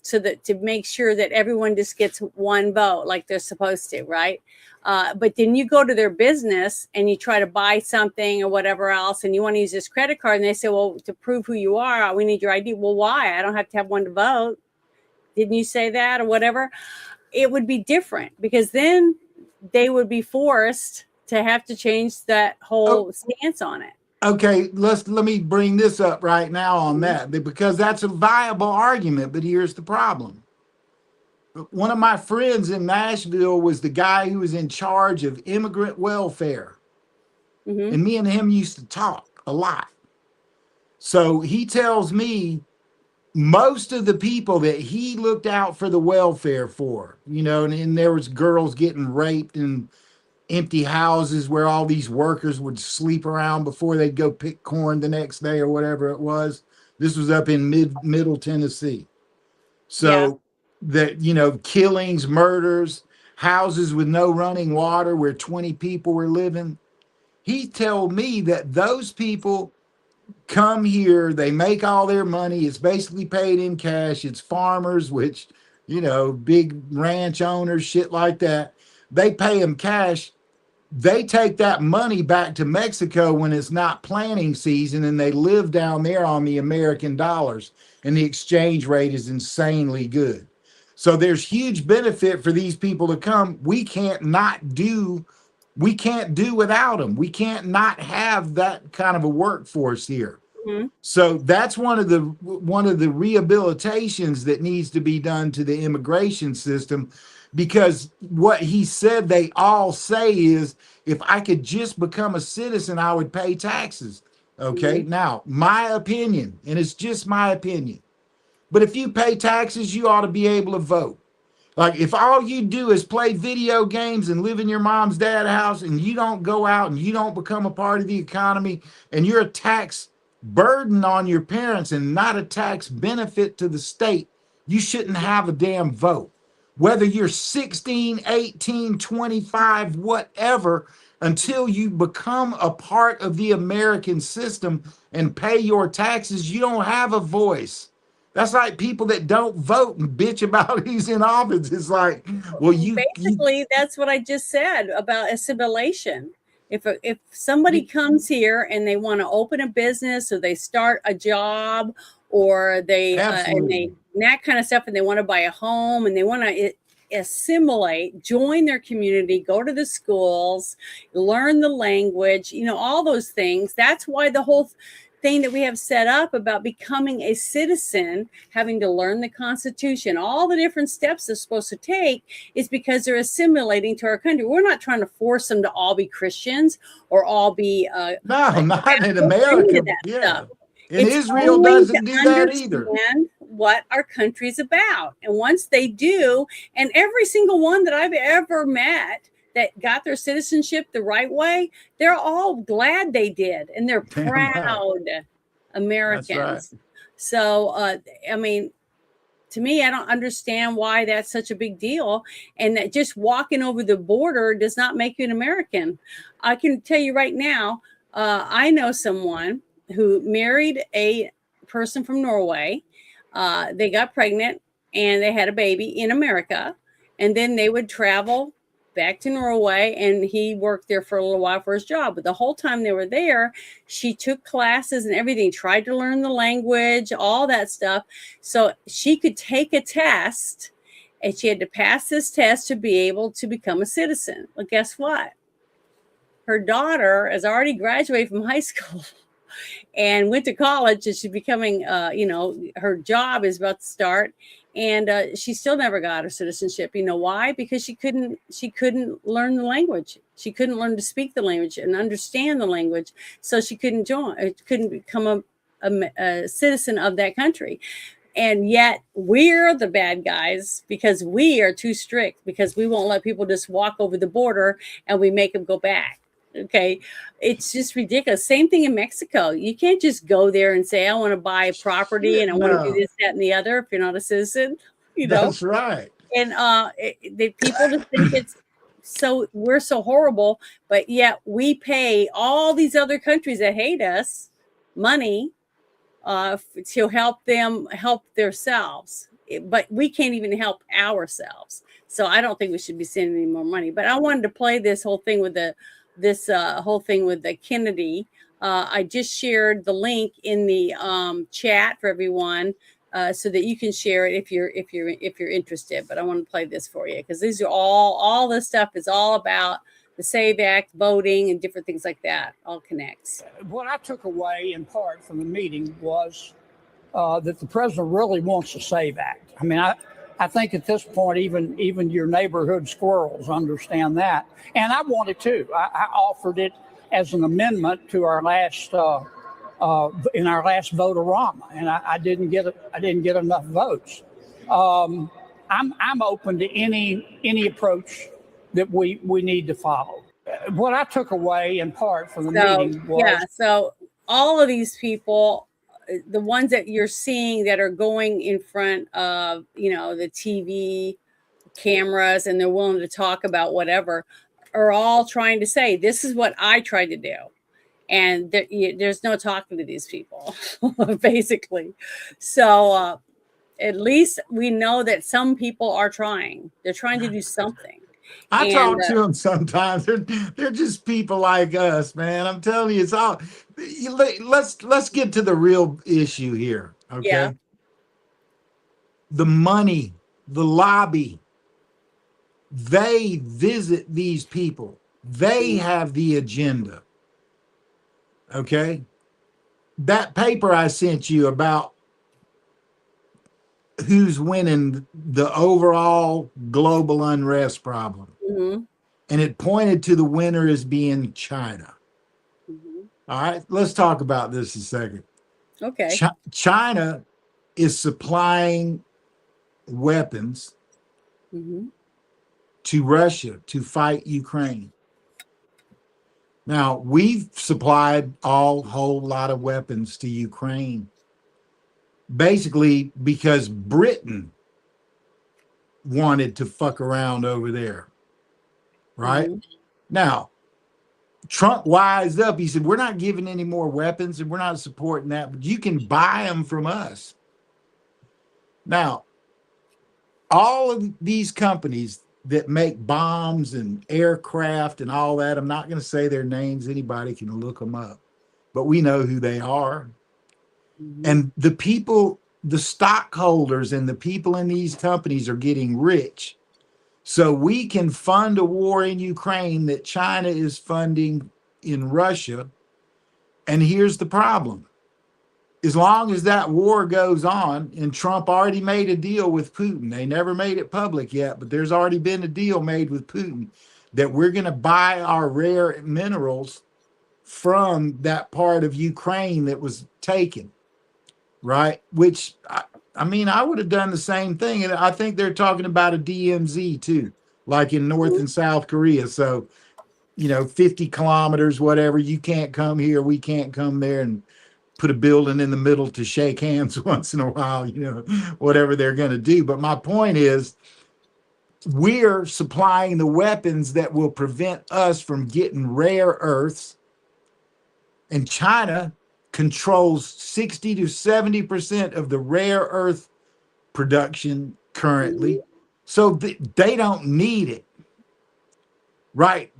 so that to make sure that everyone just gets one vote like they're supposed to, right? But then you go to their business and you try to buy something or whatever else, and you want to use this credit card, and they say, well, to prove who you are, we need your ID. Well, why? I don't have to have one to vote. Didn't you say that or whatever? It would be different, because then they would be forced to have to change that whole stance on it. Okay, let me bring this up right now on that, because that's a viable argument. But here's the problem. One of my friends in Nashville was the guy who was in charge of immigrant welfare. And me and him used to talk a lot. So he tells me most of the people that he looked out for the welfare for, and there was girls getting raped in empty houses where all these workers would sleep around before they'd go pick corn the next day or whatever it was. This was up in middle Tennessee. So that, killings, murders, houses with no running water where 20 people were living. He told me that those people come here, they make all their money. It's basically paid in cash. It's farmers, which, big ranch owners, shit like that. They pay them cash. They take that money back to Mexico when it's not planting season, and they live down there on the American dollars, and the exchange rate is insanely good. So there's huge benefit for these people to come. We can't do without them. We can't not have that kind of a workforce here. So that's one of the rehabilitations that needs to be done to the immigration system, because what he said they all say is, if I could just become a citizen, I would pay taxes. Okay. Now, my opinion, and it's just my opinion, but if you pay taxes, you ought to be able to vote. Like, if all you do is play video games and live in your mom's dad's house, and you don't go out and you don't become a part of the economy, and you're a tax burden on your parents and not a tax benefit to the state, you shouldn't have a damn vote. Whether you're 16, 18, 25, whatever, until you become a part of the American system and pay your taxes, you don't have a voice. That's like people that don't vote and bitch about who's in office. It's like, well, basically that's what I just said about assimilation. If somebody comes here and they want to open a business, or they start a job, or they and they and that kind of stuff, and they want to buy a home, and they want to assimilate, join their community, go to the schools, learn the language, all those things. That's why the whole thing that we have set up about becoming a citizen, having to learn the Constitution, all the different steps they're supposed to take, is because they're assimilating to our country. We're not trying to force them to all be Christians or all be no, not in America. Yeah. And it's Israel doesn't do that either. What our country's about. And once they do, and every single one that I've ever met that got their citizenship the right way, they're all glad they did. And they're proud Americans. That's right. So, I mean, to me, I don't understand why that's such a big deal. And that just walking over the border does not make you an American. I can tell you right now, I know someone who married a person from Norway. They got pregnant and they had a baby in America. And then they would travel back to Norway, and he worked there for a little while for his job. But the whole time they were there, she took classes and everything, tried to learn the language, all that stuff. So she could take a test, and she had to pass this test to be able to become a citizen. Well, guess what? Her daughter has already graduated from high school and went to college, and she's becoming, her job is about to start. And she still never got her citizenship. You know why? Because she couldn't learn the language. She couldn't learn to speak the language and understand the language. So she couldn't become a citizen of that country. And yet we're the bad guys because we are too strict, because we won't let people just walk over the border and we make them go back. Okay. It's just ridiculous. Same thing in Mexico. You can't just go there and say, I want to buy a property and I want to do this, that, and the other if you're not a citizen. That's right. And the people just think we're so horrible, but yet we pay all these other countries that hate us money to help them help themselves. But we can't even help ourselves. So I don't think we should be sending any more money. But I wanted to play this whole thing with the Kennedy. I just shared the link in the chat for everyone so that you can share it if you're interested. But I want to play this for you because these are all this stuff is all about the SAVE Act, voting, and different things like that. All connects. What I took away in part from the meeting was that the president really wants the SAVE Act. I mean, I think at this point, even your neighborhood squirrels understand that, and I want it too. I offered it as an amendment to our last in our last vote-a-rama, and I didn't get it. I didn't get enough votes. I'm open to any approach that we need to follow. What I took away in part from the meeting was so all of these people, the ones that you're seeing that are going in front of, the TV cameras and they're willing to talk about whatever, are all trying to say, this is what I tried to do. And there's no talking to these people, basically. So at least we know that some people are trying. They're trying to do something. I talk to them sometimes. They're just people like us, man. I'm telling you, it's all. Let's get to the real issue here, okay? Yeah. The money, the lobby. They visit these people. They have the agenda. Okay? That paper I sent you about who's winning the overall global unrest problem. Mm-hmm. And it pointed to the winner as being China. Mm-hmm. All right, let's talk about this a second. Okay. China is supplying weapons to Russia to fight Ukraine. Now, we've supplied a whole lot of weapons to Ukraine, basically because Britain wanted to fuck around over there, right? Mm-hmm. Now, Trump wised up. He said, we're not giving any more weapons and we're not supporting that, but you can buy them from us. Now, all of these companies that make bombs and aircraft and all that, I'm not going to say their names. Anybody can look them up, but we know who they are. Mm-hmm. And the people the stockholders and the people in these companies are getting rich. So we can fund a war in Ukraine that China is funding in Russia. And here's the problem. As long as that war goes on, and Trump already made a deal with Putin, they never made it public yet, but there's already been a deal made with Putin that we're going to buy our rare minerals from that part of Ukraine that was taken, right? Which, I mean, I would have done the same thing. And I think they're talking about a DMZ too, like in North and South Korea. So, 50 kilometers, whatever, you can't come here, we can't come there, and put a building in the middle to shake hands once in a while, whatever they're going to do. But my point is, we're supplying the weapons that will prevent us from getting rare earths. And China controls 60 to 70% of the rare earth production currently. So they don't need it. Right?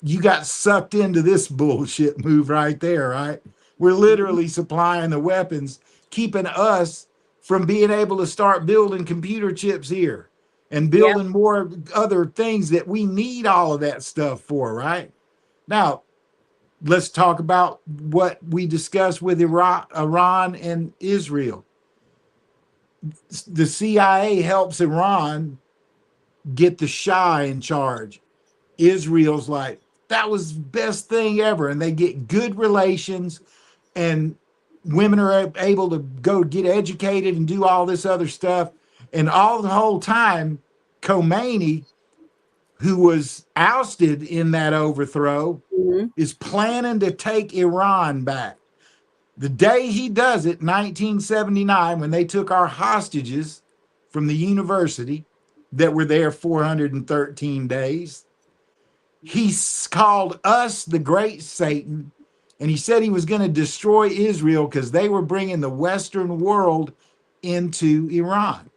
You got sucked into this bullshit move right there, right? We're literally supplying the weapons, keeping us from being able to start building computer chips here and building more other things that we need all of that stuff for, right? Now, let's talk about what we discussed with Iran and Israel. The CIA helps Iran get the Shah in charge. Israel's like, that was the best thing ever. And they get good relations, and women are able to go get educated and do all this other stuff. And all the whole time, Khomeini, who was ousted in that overthrow, is planning to take Iran back. The day he does it, 1979, when they took our hostages from the university that were there 413 days, he called us the great Satan, and he said he was going to destroy Israel because they were bringing the Western world into Iran.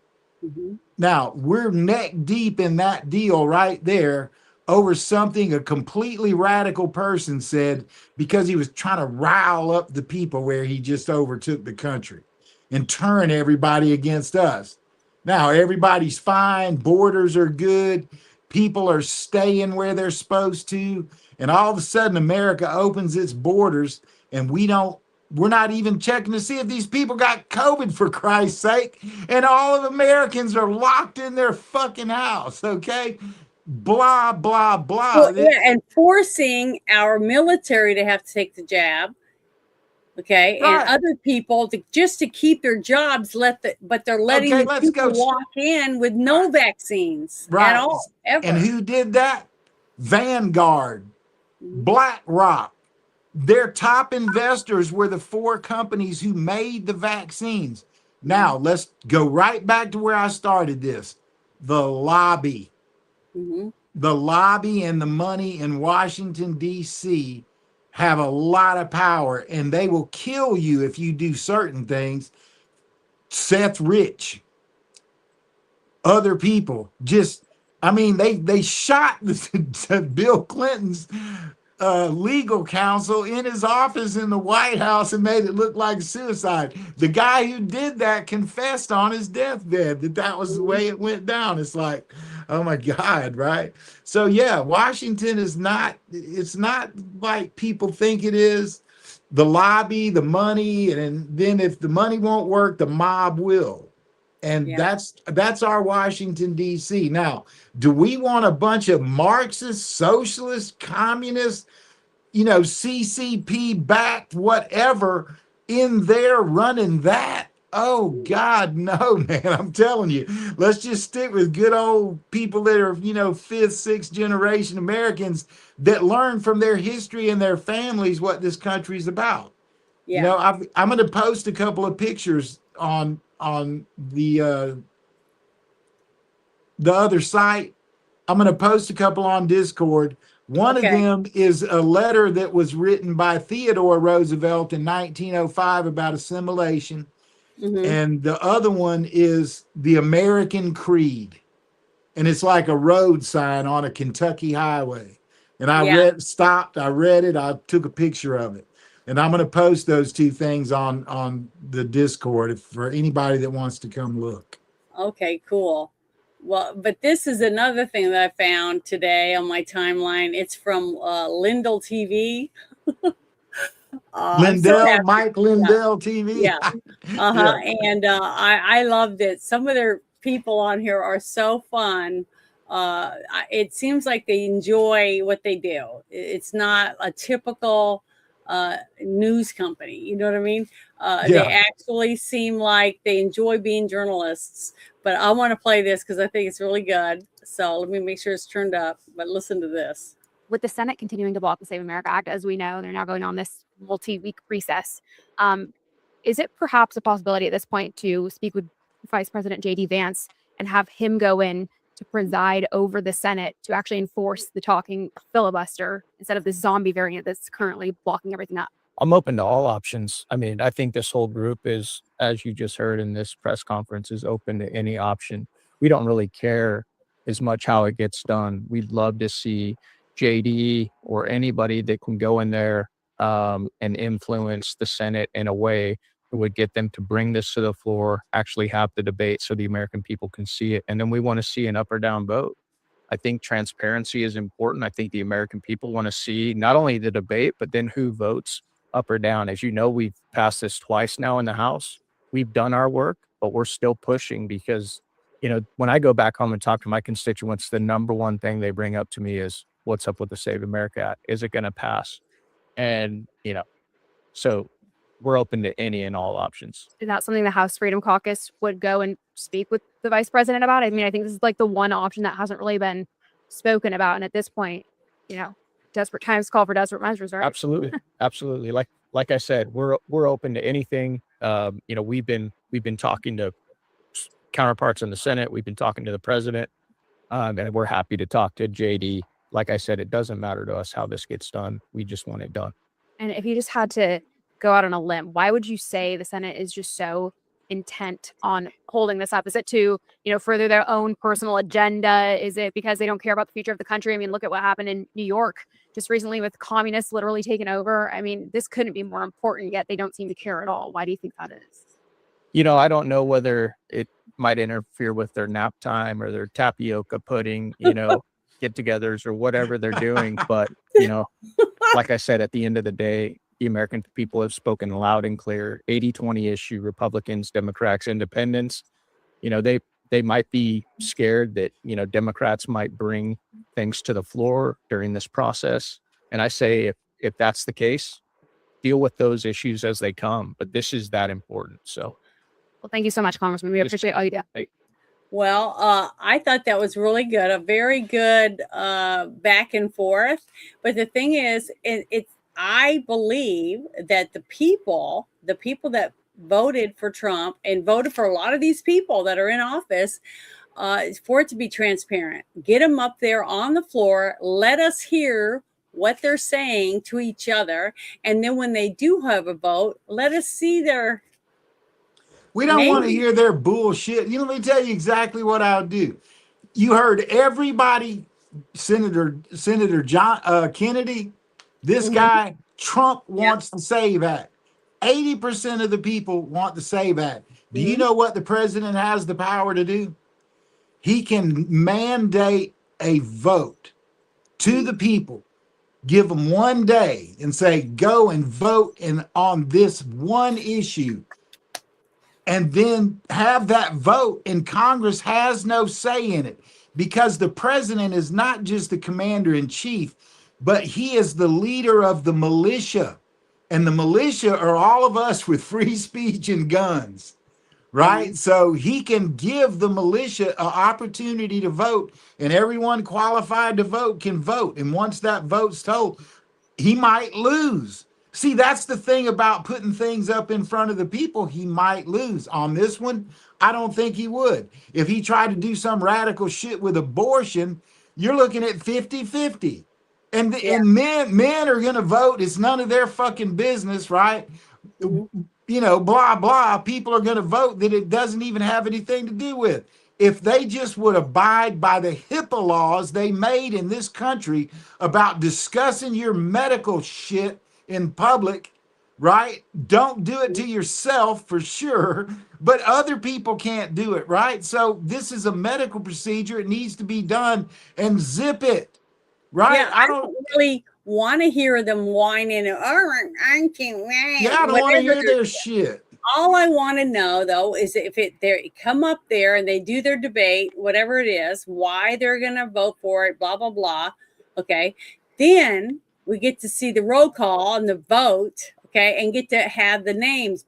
Now, we're neck deep in that deal right there over something a completely radical person said because he was trying to rile up the people where he just overtook the country and turn everybody against us. Now, everybody's fine. Borders are good. People are staying where they're supposed to. And all of a sudden, America opens its borders, and we're not even checking to see if these people got COVID, for Christ's sake. And all of Americans are locked in their fucking house, okay? Blah, blah, blah. Well, and forcing our military to have to take the jab. Okay, Right. and other people just to keep their jobs, but they're letting people walk in with no vaccines at all, ever. And who did that? Vanguard, BlackRock. Their top investors were the 4 companies who made the vaccines. Now, let's go right back to where I started this. The lobby. The lobby and the money in Washington, D.C. have a lot of power, and they will kill you if you do certain things. Seth Rich, other people, they shot Bill Clinton's legal counsel in his office in the White House and made it look like suicide. The guy who did that confessed on his deathbed that was the way it went down. It's like, oh my God, right? So yeah, Washington it's not like people think it is. The lobby, the money, and then if the money won't work, the mob will. And that's our Washington, D.C. Now, do we want a bunch of Marxist, socialist, communist, CCP backed, whatever in there running that? Oh God, no, man. I'm telling you, let's just stick with good old people that are, 5th, 6th generation Americans that learn from their history and their families what this country's about. I'm going to post a couple of pictures on the other site. I'm going to post a couple on Discord. One of them is a letter that was written by Theodore Roosevelt in 1905 about assimilation. And the other one is the American Creed. And it's like a road sign on a Kentucky highway. And I read it, I took a picture of it. And I'm going to post those two things on the Discord for anybody that wants to come look. Okay, cool. Well, but this is another thing that I found today on my timeline. It's from Lindell TV. I'm so Lindell, happy. Mike Yeah, Lindell TV. yeah. Uh-huh. Yeah. And I loved it. Some of their people on here are so fun. It seems like they enjoy what they do. It's not a typical news company. You know what I mean? They Yeah. actually seem like they enjoy being journalists. But I want to play this because I think it's really good. So let me make sure it's turned up. But listen to this. With the Senate continuing to block the Save America Act, as we know, they're now going on this multi-week recess. Is it perhaps a possibility at this point to speak with Vice President J.D. Vance and have him go in to preside over the Senate to actually enforce the talking filibuster instead of this zombie variant that's currently blocking everything up? I'm open to all options. I mean, I think this whole group is, as you just heard in this press conference, is open to any option. We don't really care as much how it gets done. We'd love to see JD or anybody that can go in there and influence the Senate in a way that would get them to bring this to the floor, actually have the debate so the American people can see it. And then we want to see an up or down vote. I think transparency is important. I think the American people want to see not only the debate, but then who votes up or down. As you know, we've passed this twice now in the House. We've done our work, but we're still pushing because, you know, when I go back home and talk to my constituents, the number one thing they bring up to me is what's up with the Save America Act? Is it going to pass? And, you know, so we're open to any and all options. Is that something the House Freedom Caucus would go and speak with the vice president about? I mean, I think this is like the one option that hasn't really been spoken about. And at this point, you know, desperate times call for desperate measures, right? Absolutely. Absolutely. Like I said, we're open to anything. You know, we've been talking to counterparts in the Senate. We've been talking to the president, and we're happy to talk to JD. Like I said, it doesn't matter to us how this gets done. We just want it done. And if you just had to go out on a limb, why would you say the Senate is just so intent on holding this up? Is it to, you know, further their own personal agenda? Is it because they don't care about the future of the country? I mean, look at what happened in New York just recently with communists literally taking over. I mean, this couldn't be more important, yet they don't seem to care at all. Why do you think that is? You know, I don't know whether it might interfere with their nap time or their tapioca pudding, you know, get-togethers or whatever they're doing. But, you know, like I said, at the end of the day, the American people have spoken loud and clear. 80-20 issue, Republicans, Democrats, independents. You know, they might be scared that, you know, Democrats might bring things to the floor during this process. And I say, if that's the case, deal with those issues as they come. But this is that important. So, well, thank you so much, Congressman. We appreciate all you do. Hey. Well, I thought that was really good. A very good back and forth. But the thing is, I believe that the people that voted for Trump and voted for a lot of these people that are in office, for it to be transparent, get them up there on the floor, let us hear what they're saying to each other. And then when they do have a vote, let us see their. We don't want to hear their bullshit. You know, let me tell you exactly what I'll do. You heard everybody, Senator John Kennedy, this guy, Trump wants the SAVE Act. 80% of the people want the SAVE Act. Do you know what the president has the power to do? He can mandate a vote to the people, give them one day and say, go and vote on this one issue. And then have that vote, and Congress has no say in it because the president is not just the commander in chief, but he is the leader of the militia. And the militia are all of us with free speech and guns, right? So he can give the militia an opportunity to vote, and everyone qualified to vote can vote. And once that vote's told, he might lose. See, that's the thing about putting things up in front of the people. He might lose. On this one, I don't think he would. If he tried to do some radical shit with abortion, you're looking at 50-50. And men are going to vote. It's none of their fucking business, right? You know, blah, blah. People are going to vote that it doesn't even have anything to do with. If they just would abide by the HIPAA laws they made in this country about discussing your medical shit in public, right? Don't do it to yourself for sure, but other people can't do it, right? So this is a medical procedure. It needs to be done, and zip it, right? Yeah, I I don't, don't really want to hear them whining. Oh, I can't yeah, wait. I don't want to Whatever hear they're their shit. all I want to know though is if they come up there and they do their debate, whatever it is, why they're going to vote for it, blah blah blah. Okay, then we get to see the roll call and the vote. Okay, and get to have the names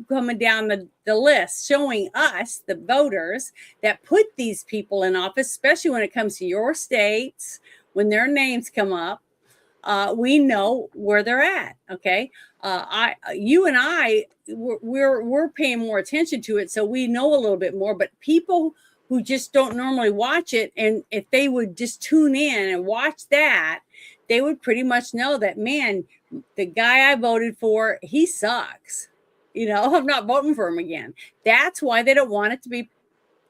coming down the list, showing us the voters that put these people in office, especially when it comes to your states, when their names come up. We know where they're at. Okay, you and I, we're paying more attention to it, so we know a little bit more. But people who just don't normally watch it, and if they would just tune in and watch that, they would pretty much know that, man, the guy I voted for, he sucks. I'm not voting for him again. That's why they don't want it to be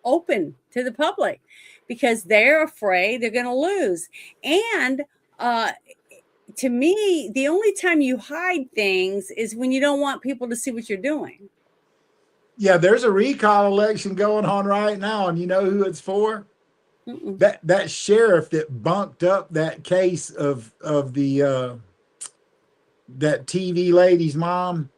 open to the public, because they're afraid they're going to lose. And uh, to me, the only time you hide things is when you don't want people to see what you're doing. Yeah, there's a recall election going on right now, and you know who it's for? Mm-mm. That sheriff that bunked up that case of the that TV lady's mom.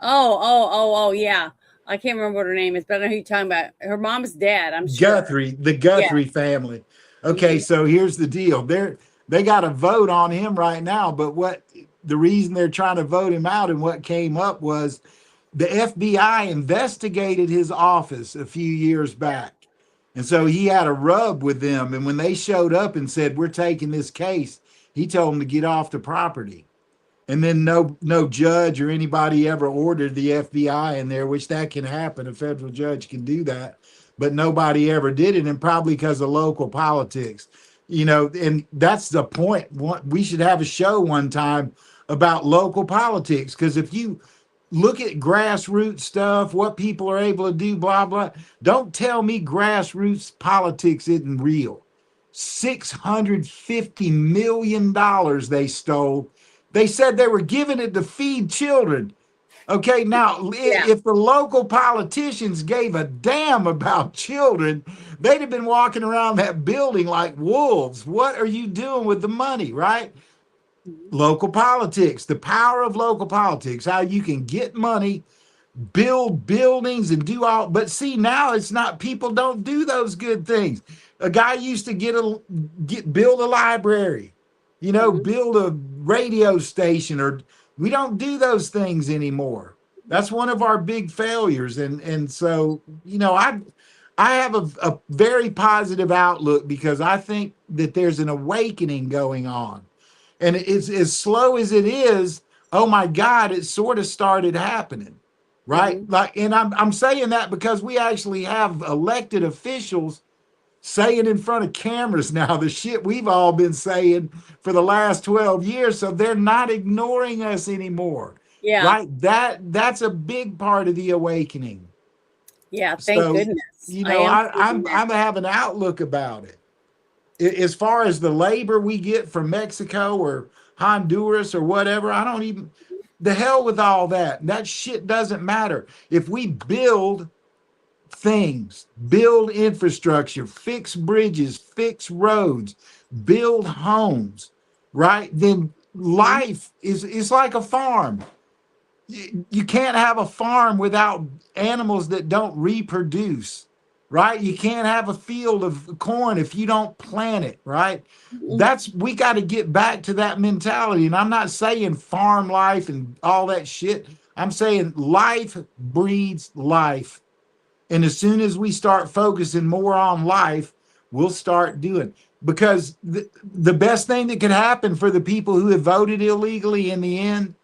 Oh, yeah. I can't remember what her name is, but I know who you're talking about. Her mom's dead, I'm sure. Guthrie, the Guthrie family. Okay, so here's the deal. They got a vote on him right now, but what the reason they're trying to vote him out and what came up was the FBI investigated his office a few years back. And so he had a rub with them. And when they showed up and said, we're taking this case, he told them to get off the property. And then no judge or anybody ever ordered the FBI in there, which that can happen. A federal judge can do that, but nobody ever did it, and probably because of local politics. And that's the point. We should have a show one time about local politics, because if you look at grassroots stuff, what people are able to do, blah, blah, don't tell me grassroots politics isn't real. $650 million they stole. They said they were giving it to feed children. Okay, now, if the local politicians gave a damn about children, they'd have been walking around that building like wolves. What are you doing with the money, right? Local politics, the power of local politics, how you can get money, build buildings and do all. But see, now it's not, people don't do those good things. A guy used to build a library, build a radio station, or we don't do those things anymore. That's one of our big failures. And so, I have a very positive outlook, because I think that there's an awakening going on. And it's as slow as it is. Oh my God, it sort of started happening, right? Like, and I'm saying that because we actually have elected officials saying in front of cameras now the shit we've all been saying for the last 12 years. So they're not ignoring us anymore. Yeah. Right. That's a big part of the awakening. Yeah. Thank goodness. I have an outlook about it. As far as the labor we get from Mexico or Honduras or whatever, the hell with all that. That shit doesn't matter. If we build things, build infrastructure, fix bridges, fix roads, build homes, right? Then life is like a farm. You can't have a farm without animals that don't reproduce, right? You can't have a field of corn if you don't plant it, right? We got to get back to that mentality. And I'm not saying farm life and all that shit. I'm saying life breeds life. And as soon as we start focusing more on life, we'll start doing. Because the best thing that could happen for the people who have voted illegally in the end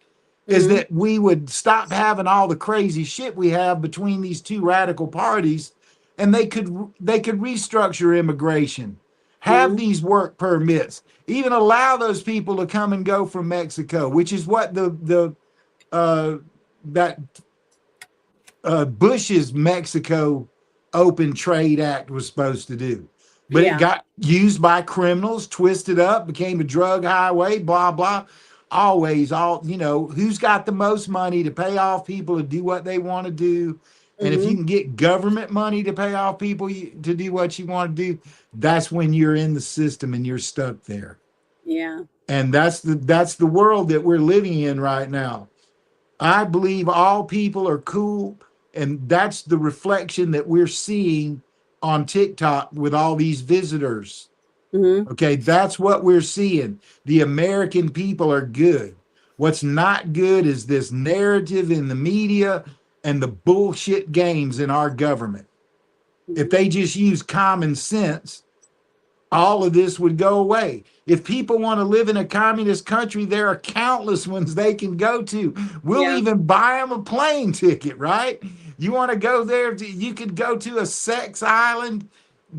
is that we would stop having all the crazy shit we have between these two radical parties, and they could restructure immigration, have these work permits, even allow those people to come and go from Mexico, which is what Bush's Mexico Open Trade Act was supposed to do. But it got used by criminals, twisted up, became a drug highway, blah, blah. always who's got the most money to pay off people to do what they want to do. And if you can get government money to pay off people to do what you want to do, that's when you're in the system and you're stuck there. Yeah. And that's the world that we're living in right now. I believe all people are cool, and that's the reflection that we're seeing on TikTok with all these visitors. Okay, that's what we're seeing. The American people are good. What's not good is this narrative in the media and the bullshit games in our government. If they just use common sense, all of this would go away. If people want to live in a communist country, there are countless ones they can go to. We'll even buy them a plane ticket, right? You want to go there, you could go to a sex island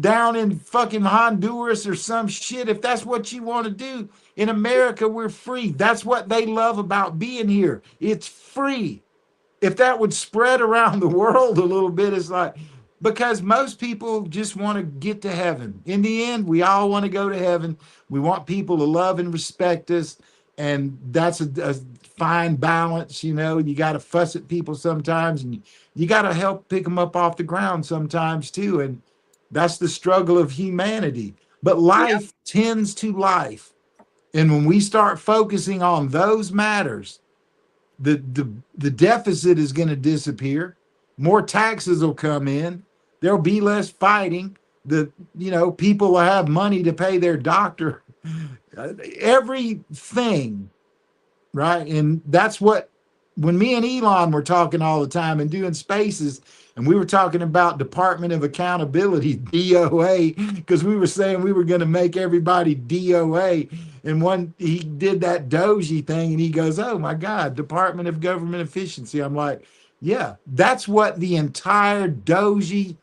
down in fucking Honduras or some shit. If that's what you want to do, in America, we're free. That's what they love about being here. It's free. If that would spread around the world a little bit, it's like, because most people just want to get to heaven. In the end, we all want to go to heaven. We want people to love and respect us. And that's a fine balance. You got to fuss at people sometimes, and you got to help pick them up off the ground sometimes too. And that's the struggle of humanity. But life tends to life. And when we start focusing on those matters, the deficit is going to disappear. More taxes will come in. There'll be less fighting. People will have money to pay their doctor. Everything, right? And that's what, when me and Elon were talking all the time and doing spaces, and we were talking about Department of Accountability, DOA, because we were saying we were going to make everybody DOA. And he did that Doji thing, and he goes, "Oh my God, Department of Government Efficiency." I'm like, yeah, that's what the entire Doji.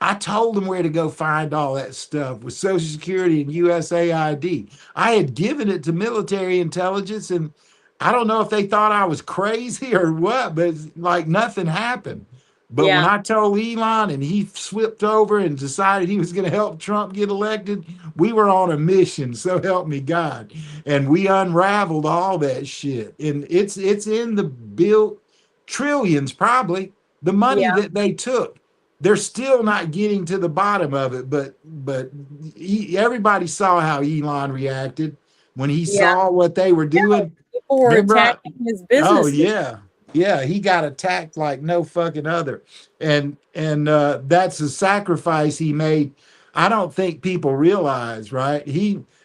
I told them where to go find all that stuff with Social Security and USAID. I had given it to military intelligence, and I don't know if they thought I was crazy or what, but it's like nothing happened. But when I told Elon and he flipped over and decided he was going to help Trump get elected, we were on a mission, so help me God. And we unraveled all that shit. And it's in the bill, trillions probably, the money that they took. They're still not getting to the bottom of it, but everybody saw how Elon reacted when he saw what they were doing. People were attacking his business. Oh yeah, he got attacked like no fucking other, and that's a sacrifice he made. I don't think people realize, right?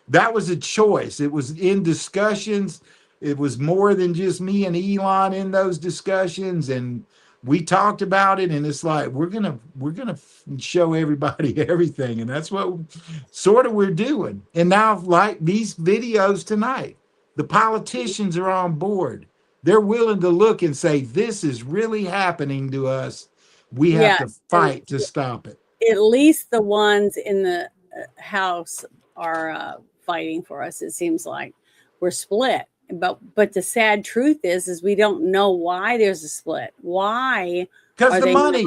That was a choice. It was in discussions. It was more than just me and Elon in those discussions, and we talked about it, and it's like we're gonna show everybody everything, and that's what sort of we're doing. And now, like these videos tonight, the politicians are on board. They're willing to look and say, "This is really happening to us. We have to fight to stop it." At least the ones in the House are fighting for us. It seems like we're split. But the sad truth is we don't know why there's a split. Why? Because the money.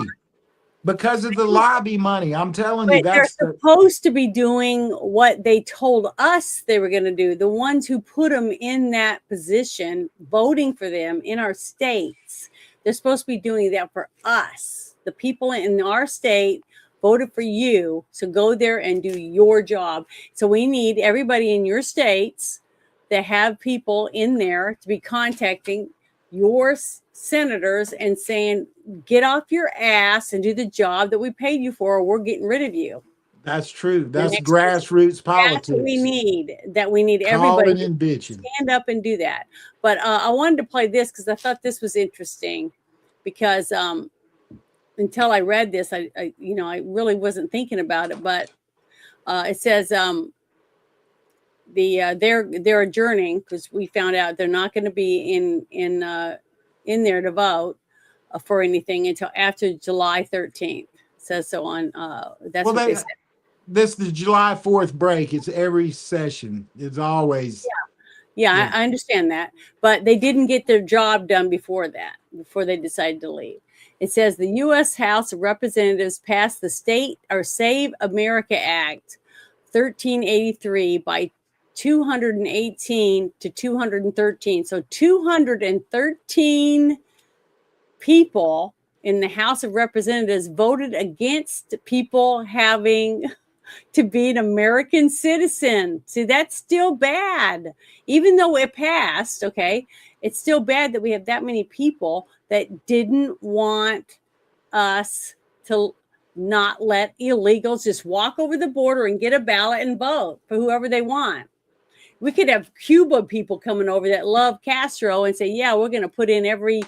Because of the lobby money. I'm telling you, they're supposed to be doing what they told us they were going to do. The ones who put them in that position, voting for them in our states, they're supposed to be doing that for us. The people in our state voted for you, so go there and do your job. So we need everybody in your states that have people in there to be contacting your senators and saying, "Get off your ass and do the job that we paid you for, or we're getting rid of you." That's true. That's grassroots politics. That's what we need. We need everybody to stand up and do that. But I wanted to play this because I thought this was interesting. Because until I read this, I really wasn't thinking about it. But it says they're adjourning because we found out they're not going to be in there to vote for anything until after July 13th. It says so on. That's what they said. This the July 4th break. It's every session. It's always. Yeah. I understand that, but they didn't get their job done before they decided to leave. It says the U.S. House of Representatives passed the State or Save America Act 1383 by 218 to 213. So 213 people in the House of Representatives voted against people having to be an American citizen. See, that's still bad. Even though it passed, okay, it's still bad that we have that many people that didn't want us to not let illegals just walk over the border and get a ballot and vote for whoever they want. We could have Cuba people coming over that love Castro and say, yeah, we're going to put in every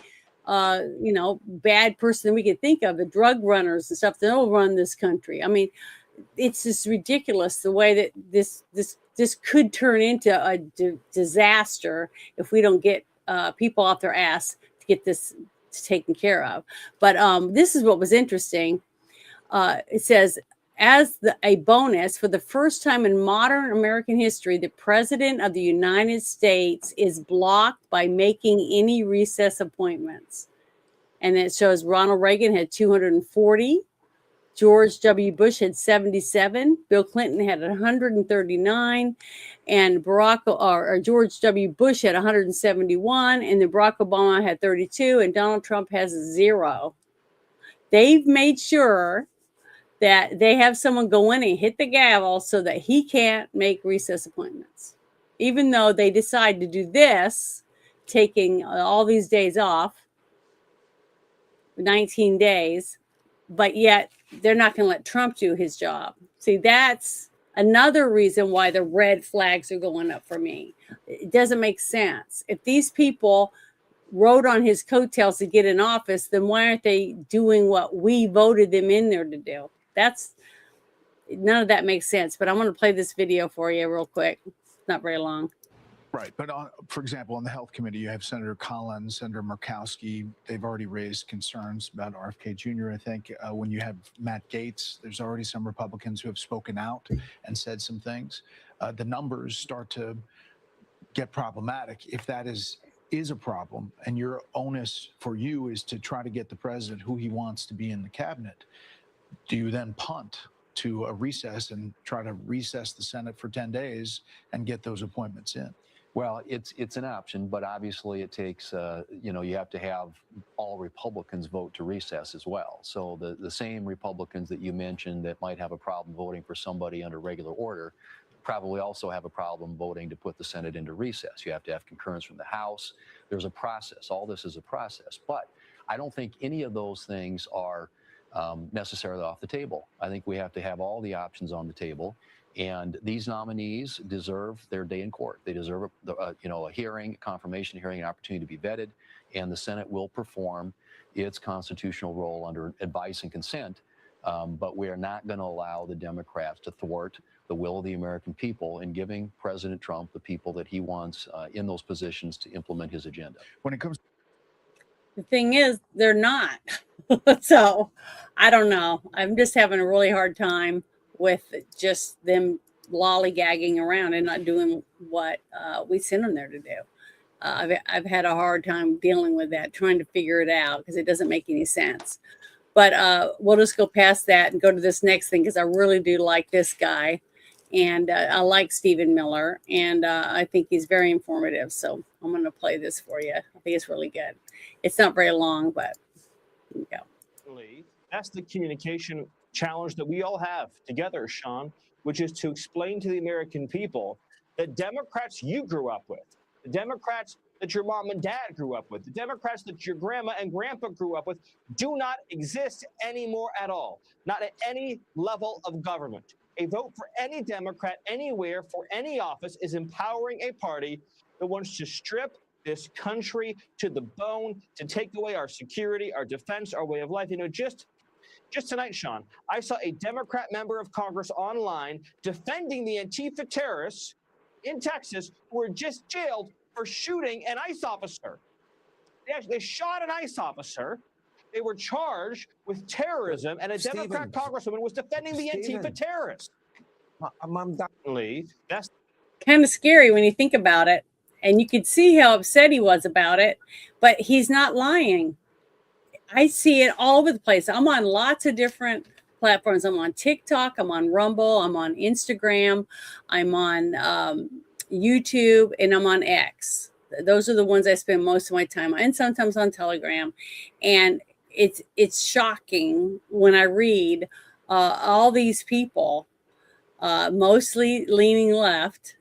bad person we could think of, the drug runners and stuff that'll run this country. I mean, it's just ridiculous the way that this could turn into a disaster if we don't get people off their ass to get this taken care of. But this is what was interesting. It says, a bonus, for the first time in modern American history, the President of the United States is blocked by making any recess appointments. And it shows Ronald Reagan had 240. George W. Bush had 77. Bill Clinton had 139. And George W. Bush had 171. And then Barack Obama had 32. And Donald Trump has 0. They've made sure that they have someone go in and hit the gavel so that he can't make recess appointments. Even though they decide to do this, taking all these days off, 19 days, but yet they're not going to let Trump do his job. See, that's another reason why the red flags are going up for me. It doesn't make sense. If these people rode on his coattails to get in office, then why aren't they doing what we voted them in there to do? None of that makes sense, but I'm going to play this video for you real quick. It's not very long. Right. But for example, on the health committee, you have Senator Collins, Senator Murkowski. They've already raised concerns about RFK Jr. I think when you have Matt Gaetz, there's already some Republicans who have spoken out and said some things. The numbers start to get problematic if that is a problem, and your onus for you is to try to get the president who he wants to be in the cabinet. Do you then punt to a recess and try to recess the Senate for 10 days and get those appointments in? Well, it's an option, but obviously it takes, you have to have all Republicans vote to recess as well. So the same Republicans that you mentioned that might have a problem voting for somebody under regular order probably also have a problem voting to put the Senate into recess. You have to have concurrence from the House. There's a process. All this is a process. But I don't think any of those things are necessarily off the table. I think we have to have all the options on the table. And these nominees deserve their day in court. They deserve a hearing, confirmation hearing, an opportunity to be vetted, and the Senate will perform its constitutional role under advice and consent. But we are not going to allow the Democrats to thwart the will of the American people in giving President Trump the people that he wants in those positions to implement his agenda. When it comes, the thing is, they're not. So I don't know. I'm just having a really hard time with just them lollygagging around and not doing what we sent them there to do. I've had a hard time dealing with that, trying to figure it out because it doesn't make any sense. But we'll just go past that and go to this next thing because I really do like this guy. And I like Stephen Miller. And I think he's very informative. So I'm going to play this for you. I think it's really good. It's not very long, but here we go. That's the communication challenge that we all have together, Sean, which is to explain to the American people that Democrats you grew up with, the Democrats that your mom and dad grew up with, the Democrats that your grandma and grandpa grew up with, do not exist anymore at all, not at any level of government. A vote for any Democrat anywhere for any office is empowering a party that wants to strip this country to the bone, to take away our security, our defense, our way of life. Just tonight, Sean, I saw a Democrat member of Congress online defending the Antifa terrorists in Texas who were just jailed for shooting an ICE officer. They shot an ICE officer. They were charged with terrorism, and a Democrat congresswoman was defending the Antifa terrorists. That's kind of scary when you think about it. And you could see how upset he was about it, but he's not lying. I see it all over the place. I'm on lots of different platforms. I'm on TikTok. I'm on Rumble. I'm on Instagram. I'm on YouTube, and I'm on X. Those are the ones I spend most of my time on, and sometimes on Telegram. And it's shocking when I read all these people, mostly leaning left,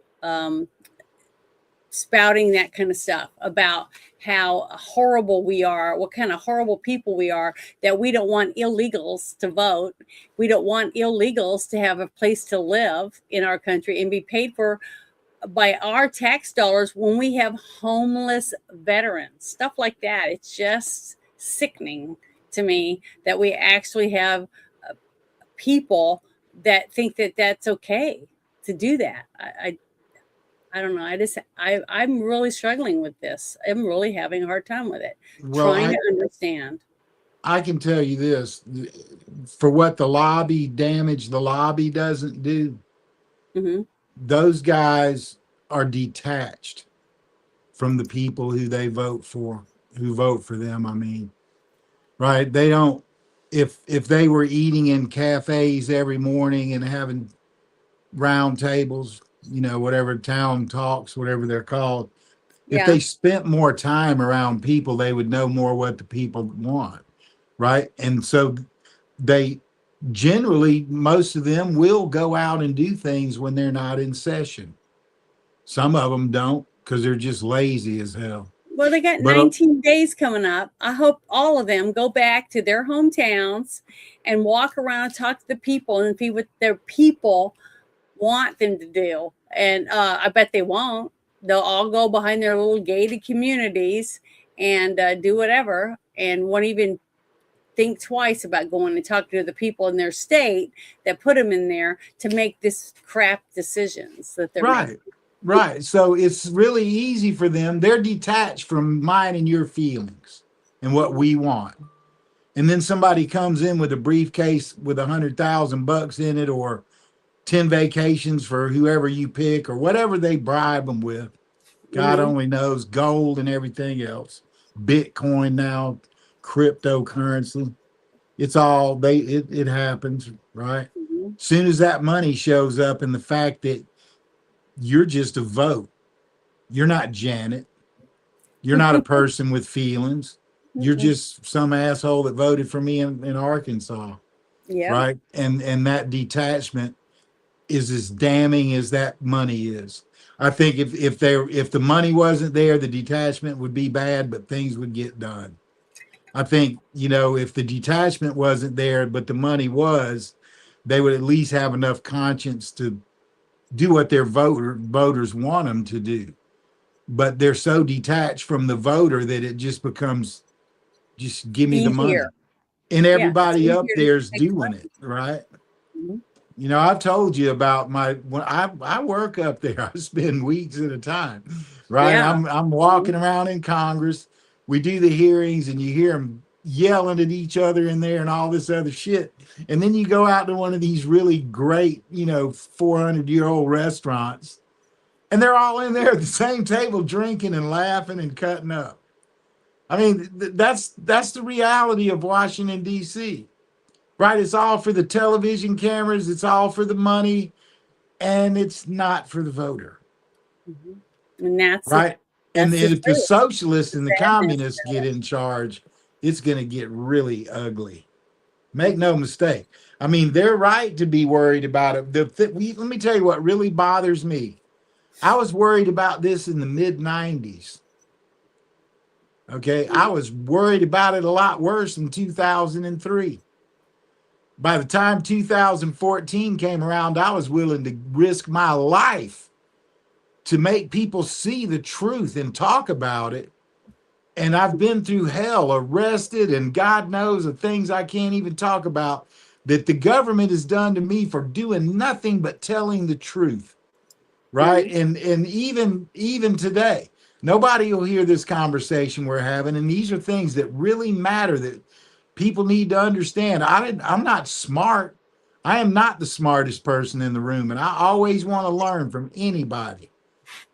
spouting that kind of stuff about how horrible we are, what kind of horrible people we are, that we don't want illegals to vote. We don't want illegals to have a place to live in our country and be paid for by our tax dollars when we have homeless veterans, stuff like that. It's just sickening to me that we actually have people that think that that's okay to do that. I don't know. I'm really struggling with this. I'm really having a hard time with it. Well, Trying to understand. I can tell you this, for what the lobby damage the lobby doesn't do, Hmm. those guys are detached from the people who they vote for, who vote for them. I mean, right? They don't, if they were eating in cafes every morning and having round tables, you know, whatever town talks, whatever they're called, if Yeah. they spent more time around people, they would know more what the people want, right? And so they generally, most of them will go out and do things when they're not in session. Some of them don't because they're just lazy as hell. Well, they got But 19 days coming up. I hope all of them go back to their hometowns and walk around, talk to the people, and see what their people want them to do. And I bet they won't. They'll all go behind their little gated communities and do whatever, and won't even think twice about going and talking to the people in their state that put them in there to make this crap decisions that they're making. right, right. So it's really easy for them. They're detached from mine and your feelings and what we want. And then somebody comes in with a briefcase with 100,000 bucks in it, or 10 vacations for whoever you pick, or whatever they bribe them with. God Mhm. only knows, gold and everything else. Bitcoin now, cryptocurrency. It's all it happens, right? Mhm. Soon as that money shows up, and the fact that you're just a vote, you're not Janet, you're not a person with feelings, you're Mm-mm. just some asshole that voted for me in Arkansas, Yeah. right? And that detachment is as damning as that money is. I think if the money wasn't there, the detachment would be bad, but things would get done. I think, you know, if the detachment wasn't there, but the money was, they would at least have enough conscience to do what their voters want them to do. But they're so detached from the voter that it just becomes, just give me the money. Easier. And Yeah. It's everybody up easier to there's take the doing money. it, right? Mhm. You know, I've told you about when I work up there. I spend weeks at a time, right? Yeah. I'm Mhm. walking around in Congress. We do the hearings, and you hear them yelling at each other in there and all this other shit. And then you go out to one of these really great, you know, 400-year-old restaurants, and they're all in there at the same table drinking and laughing and cutting up. I mean, that's the reality of Washington D.C., right? It's all for the television cameras, it's all for the money, and it's not for the voter, Mhm. And that's the right? And that's then the if the truth. socialists The and the sadness communists about get it. in charge, it's going to get really ugly. Make no Mhm. mistake. I mean, they're right to be worried about it. Let me tell you what really bothers me. I was worried about this in the mid 90s. Okay. I was worried about it a lot worse in 2003. By the time 2014 came around, I was willing to risk my life to make people see the truth and talk about it. And I've been through hell, arrested, and God knows the things I can't even talk about that the government has done to me for doing nothing but telling the truth. Right. Mhm. And even today, nobody will hear this conversation we're having. And these are things that really matter that people need to understand. I'm not smart. I am not the smartest person in the room, and I always want to learn from anybody,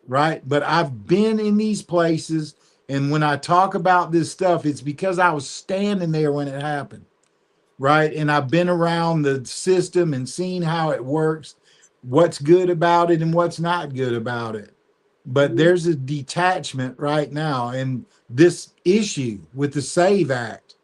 right? But I've been in these places, and when I talk about this stuff, it's because I was standing there when it happened, right? And I've been around the system and seen how it works, what's good about it and what's not good about it. but there's a detachment right now. And this issue with the SAVE Act,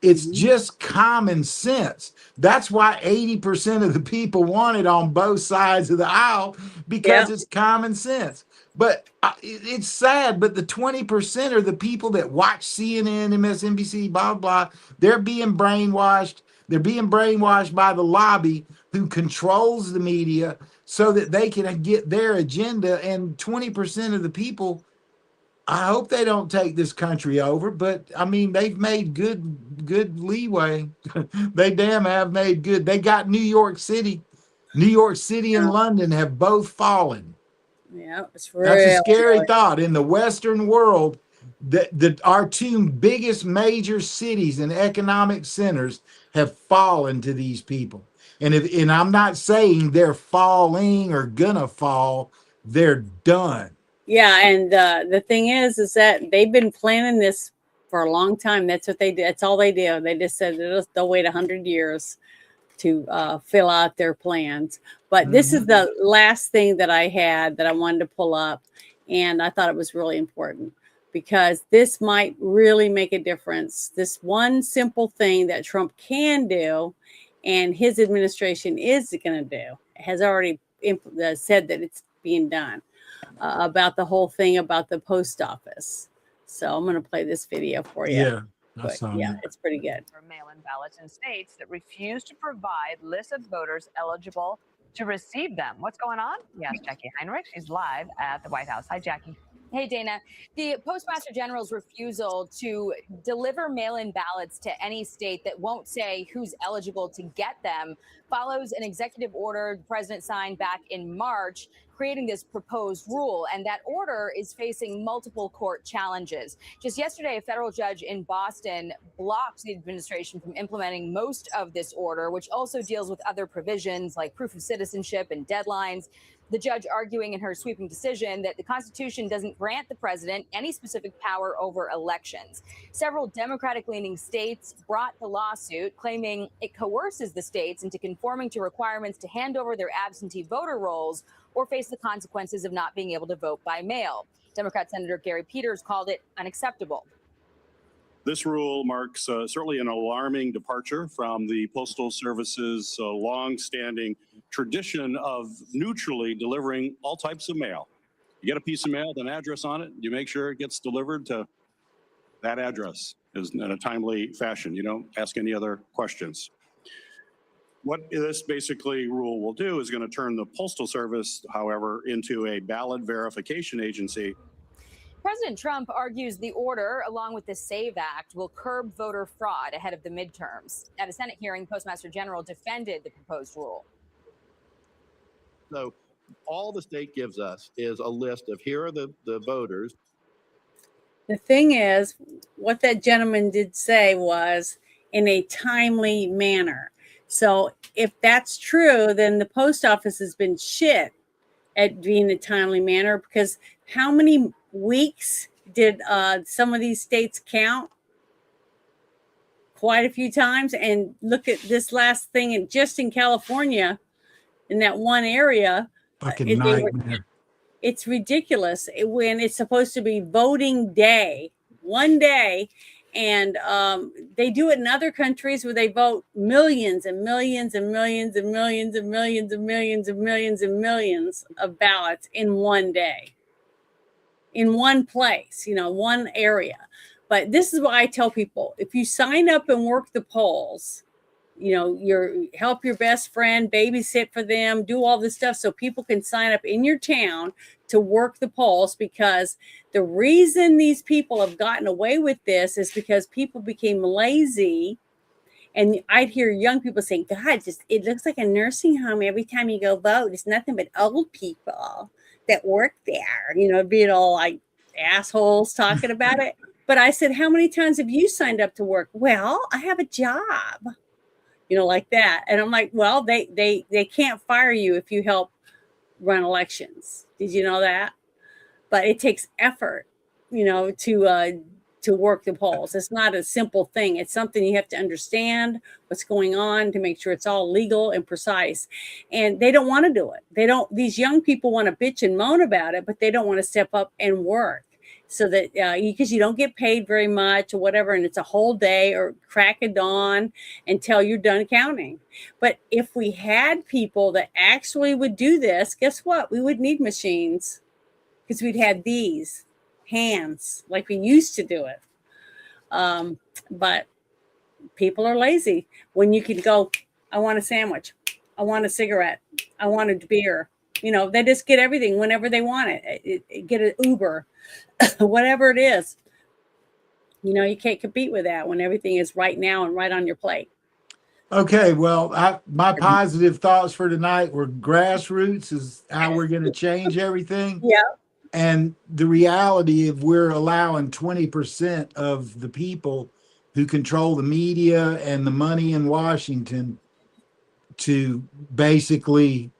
it's just common sense. That's why 80% of the people want it on both sides of the aisle, because it's common sense. But it's sad, but the 20% are the people that watch CNN, MSNBC, blah, blah. They're being brainwashed. They're being brainwashed by the lobby who controls the media so that they can get their agenda. And 20% of the people, I hope they don't take this country over, but I mean, they've made good leeway. They damn have made good. They got New York City and London have both fallen. Yeah, it's That's a really, scary thought. In the Western world, our two biggest major cities and economic centers have fallen to these people. And I'm not saying they're falling or gonna fall, they're done. yeah. And the thing is that they've been planning this for a long time. That's what they did. That's all they do. They just said they'll wait 100 years to fill out their plans. But this is the last thing that I had that I wanted to pull up. And I thought it was really important because this might really make a difference. This one simple thing that Trump can do and his administration is going to do has already said that it's being done about the whole thing about the post office. So I'm going to play this video for you. Yeah. Yeah, it's pretty good. For mail-in ballots in states that refuse to provide lists of voters eligible to receive them. What's going on? Yes, Jackie Heinrich. She's live at the White House. Hi, Jackie. Hey, Dana. The Postmaster General's refusal to deliver mail-in ballots to any state that won't say who's eligible to get them follows an executive order the president signed back in March, creating this proposed rule. And that order is facing multiple court challenges. Just yesterday, a federal judge in Boston blocked the administration from implementing most of this order, which also deals with other provisions like proof of citizenship and deadlines. The judge arguing in her sweeping decision that the Constitution doesn't grant the president any specific power over elections. Several Democratic-leaning states brought the lawsuit, claiming it coerces the states into conforming to requirements to hand over their absentee voter rolls or face the consequences of not being able to vote by mail. Democrat Senator Gary Peters called it unacceptable. This rule marks certainly an alarming departure from the Postal Service's long-standing tradition of neutrally delivering all types of mail. You get a piece of mail with an address on it, you make sure it gets delivered to that address in a timely fashion. You don't ask any other questions. What this basically rule will do is going to turn the Postal Service, however, into a ballot verification agency. President Trump argues the order, along with the SAVE Act, will curb voter fraud ahead of the midterms. At a Senate hearing, Postmaster General defended the proposed rule. So all the state gives us is a list of here are the voters. The thing is, what that gentleman did say was in a timely manner. So if that's true, then the post office has been shit at being a timely manner, because how many weeks did some of these states count? Quite a few times. And look at this last thing, and just in California, in that one area, fucking nightmare. It's ridiculous when it's supposed to be voting day, one day. And they do it in other countries where they vote millions and millions and millions and millions and millions and millions and millions and millions of ballots in one day, in one place, one area. But this is why I tell people, if you sign up and work the polls, help your best friend, babysit for them, do all this stuff so people can sign up in your town to work the polls, because the reason these people have gotten away with this is because people became lazy. And I'd hear young people saying, God, it looks like a nursing home every time you go vote. It's nothing but old people that work there, being all like assholes talking about it. But I said, how many times have you signed up to work? Well, I have a job. Like that. And I'm like, well, they can't fire you if you help run elections. Did you know that? But it takes effort, to to work the polls. It's not a simple thing. It's something you have to understand what's going on to make sure it's all legal and precise. And they don't want to do it. These young people want to bitch and moan about it, but they don't want to step up and work. So that because you don't get paid very much or whatever, and it's a whole day or crack of dawn until you're done counting. But if we had people that actually would do this, guess what? We would need machines because we'd have these hands like we used to do it. But people are lazy. When you can go, I want a sandwich, I want a cigarette, I want a beer. They just get everything whenever they want it. Get an Uber, whatever it is. You can't compete with that when everything is right now and right on your plate. Okay, well, my positive thoughts for tonight were grassroots is how we're going to change everything. Yeah. And the reality of we're allowing 20% of the people who control the media and the money in Washington to basically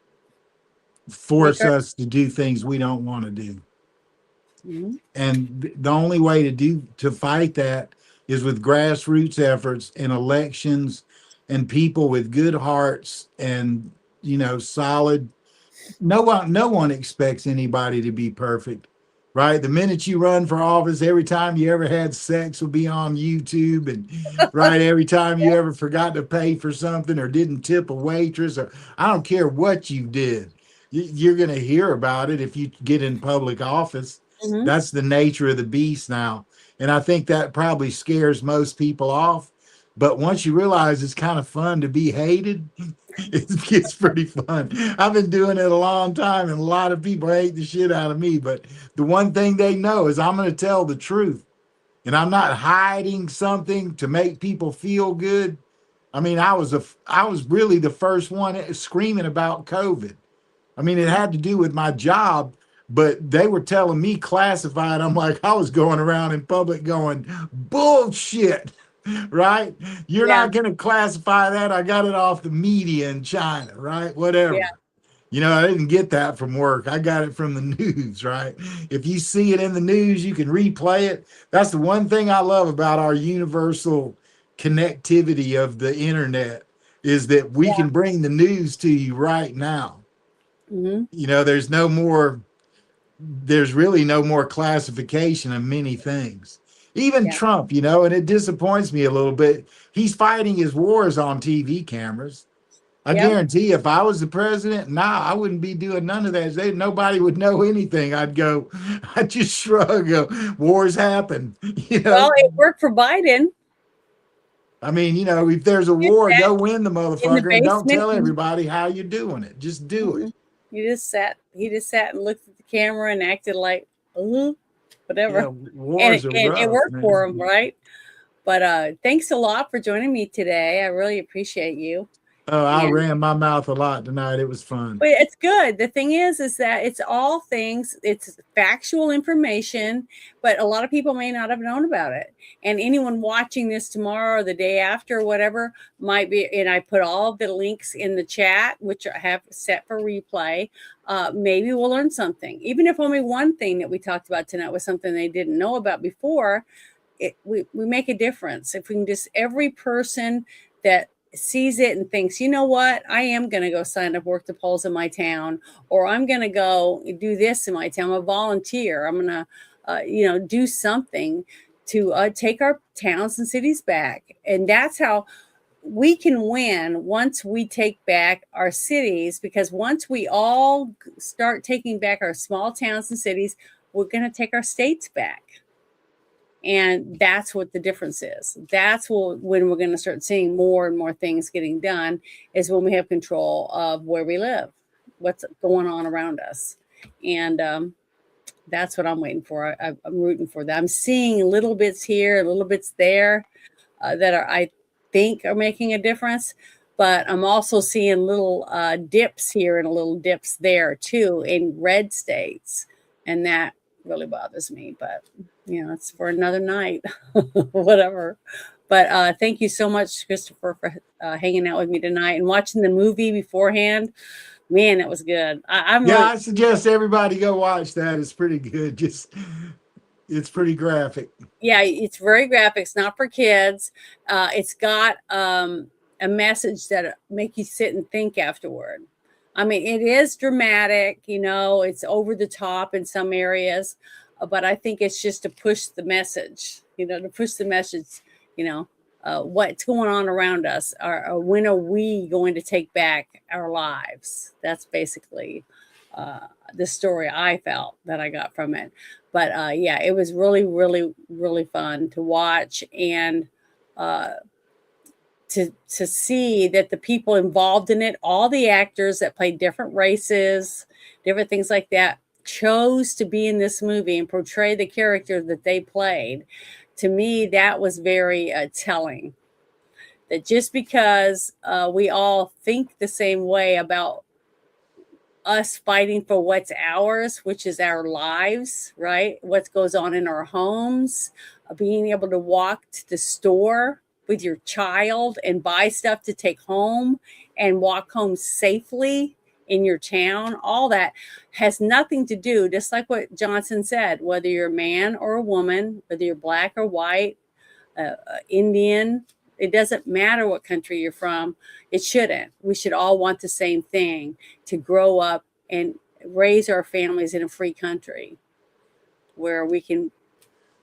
force us to do things we don't want to do. Mm-hmm. And the only way to fight that is with grassroots efforts and elections and people with good hearts and solid. No one expects anybody to be perfect, right? The minute you run for office, every time you ever had sex will be on YouTube, and right, every time you ever forgot to pay for something or didn't tip a waitress, or I don't care what you did, you're going to hear about it if you get in public office. Mm-hmm. That's the nature of the beast now. And I think that probably scares most people off. But once you realize it's kind of fun to be hated, it gets pretty fun. I've been doing it a long time, and a lot of people hate the shit out of me. But the one thing they know is I'm going to tell the truth. And I'm not hiding something to make people feel good. I mean, I was really the first one screaming about COVID. I mean, it had to do with my job, but they were telling me classified. I'm like, I was going around in public going, bullshit, right? You're not going to classify that. I got it off the media in China, right? Whatever. Yeah. I didn't get that from work. I got it from the news, right? If you see it in the news, you can replay it. That's the one thing I love about our universal connectivity of the internet is that we can bring the news to you right now. Mm-hmm. There's really no more classification of many things. Even Trump, and it disappoints me a little bit. He's fighting his wars on TV cameras. I guarantee if I was the president, I wouldn't be doing none of that. Nobody would know anything. I'd just shrug. Wars happen. Well, it worked for Biden. I mean, if there's a war, go win the motherfucker and don't tell basement. everybody how you're doing it. Just do it. He just sat and looked at the camera and acted like, whatever. Yeah, wars and are rough, it worked man. for him, right? But thanks a lot for joining me today. I really appreciate you. Oh, I ran my mouth a lot tonight. It was fun. But it's good. The thing is that it's all things, it's factual information, but a lot of people may not have known about it. And anyone watching this tomorrow or the day after, or whatever, might be, and I put all of the links in the chat, which I have set for replay. Maybe we'll learn something. Even if only one thing that we talked about tonight was something they didn't know about before, we make a difference. If we can just, every person that sees it and thinks, you know what, I am going to go sign up, work the polls in my town, or I'm going to go do this in my town. I'm a volunteer. I'm going to, do something to take our towns and cities back. And that's how we can win once we take back our cities, because once we all start taking back our small towns and cities, we're going to take our states back. And that's what the difference is. That's when we're going to start seeing more and more things getting done, is when we have control of where we live, what's going on around us. And that's what I'm waiting for. I'm rooting for that. I'm seeing little bits here, little bits there that I think are making a difference. But I'm also seeing little dips here and little dips there too in red states. And that really bothers me. But it's for another night, whatever. But thank you so much, Christopher, for hanging out with me tonight and watching the movie beforehand. Man, it was good. I suggest everybody go watch that. It's pretty good. Just It's pretty graphic. Yeah, it's very graphic. It's not for kids. It's got a message that make you sit and think afterward. I mean, it is dramatic, it's over the top in some areas, but I think it's just to push the message, what's going on around us, or when are we going to take back our lives? That's basically the story I felt that I got from it. But yeah, it was really, really, really fun to watch, and to see that the people involved in it, all the actors that played different races, different things like that, chose to be in this movie and portray the character that they played. To me, that was very telling. That just because we all think the same way about us fighting for what's ours, which is our lives, right? What goes on in our homes, being able to walk to the store with your child and buy stuff to take home and walk home safely in your town, all that has nothing to do, just like what Johnson said, whether you're a man or a woman, whether you're black or white, Indian, it doesn't matter what country you're from. It shouldn't. We should all want the same thing, to grow up and raise our families in a free country where we can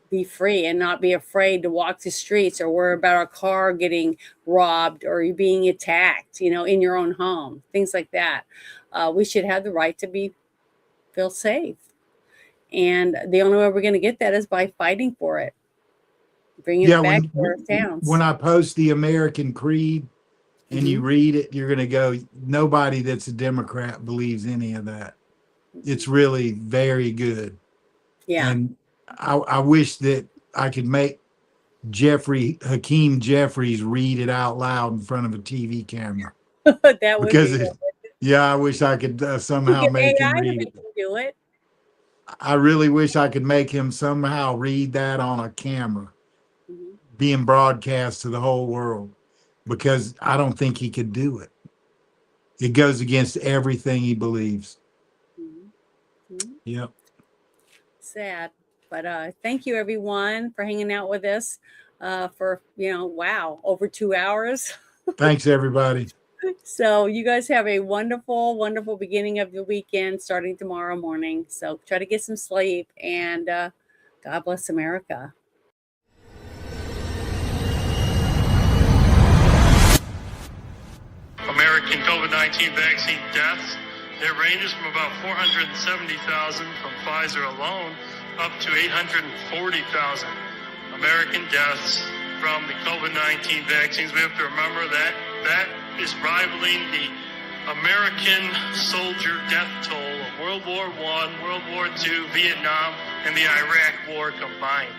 be free and not be afraid to walk the streets or worry about our car getting robbed or you being attacked, in your own home, things like that. We should have the right to feel safe. And the only way we're going to get that is by fighting for it. Bringing it back to our towns. When I post the American Creed and you read it, you're going to go, nobody that's a Democrat believes any of that. It's really very good. Yeah. And I wish that I could make Hakeem Jeffries read it out loud in front of a TV camera. That would be I wish I could somehow make him read it. Do it. I really wish I could make him somehow read that on a camera, being broadcast to the whole world, because I don't think he could do it. It goes against everything he believes. Yep. Sad. But thank you, everyone, for hanging out with us for, over 2 hours. Thanks, everybody. So you guys have a wonderful, wonderful beginning of the weekend starting tomorrow morning. So try to get some sleep, and God bless America. American COVID-19 vaccine deaths, it ranges from about 470,000 from Pfizer alone up to 840,000 American deaths from the COVID-19 vaccines. We have to remember that that is rivaling the American soldier death toll of World War I, World War II, Vietnam, and the Iraq War combined.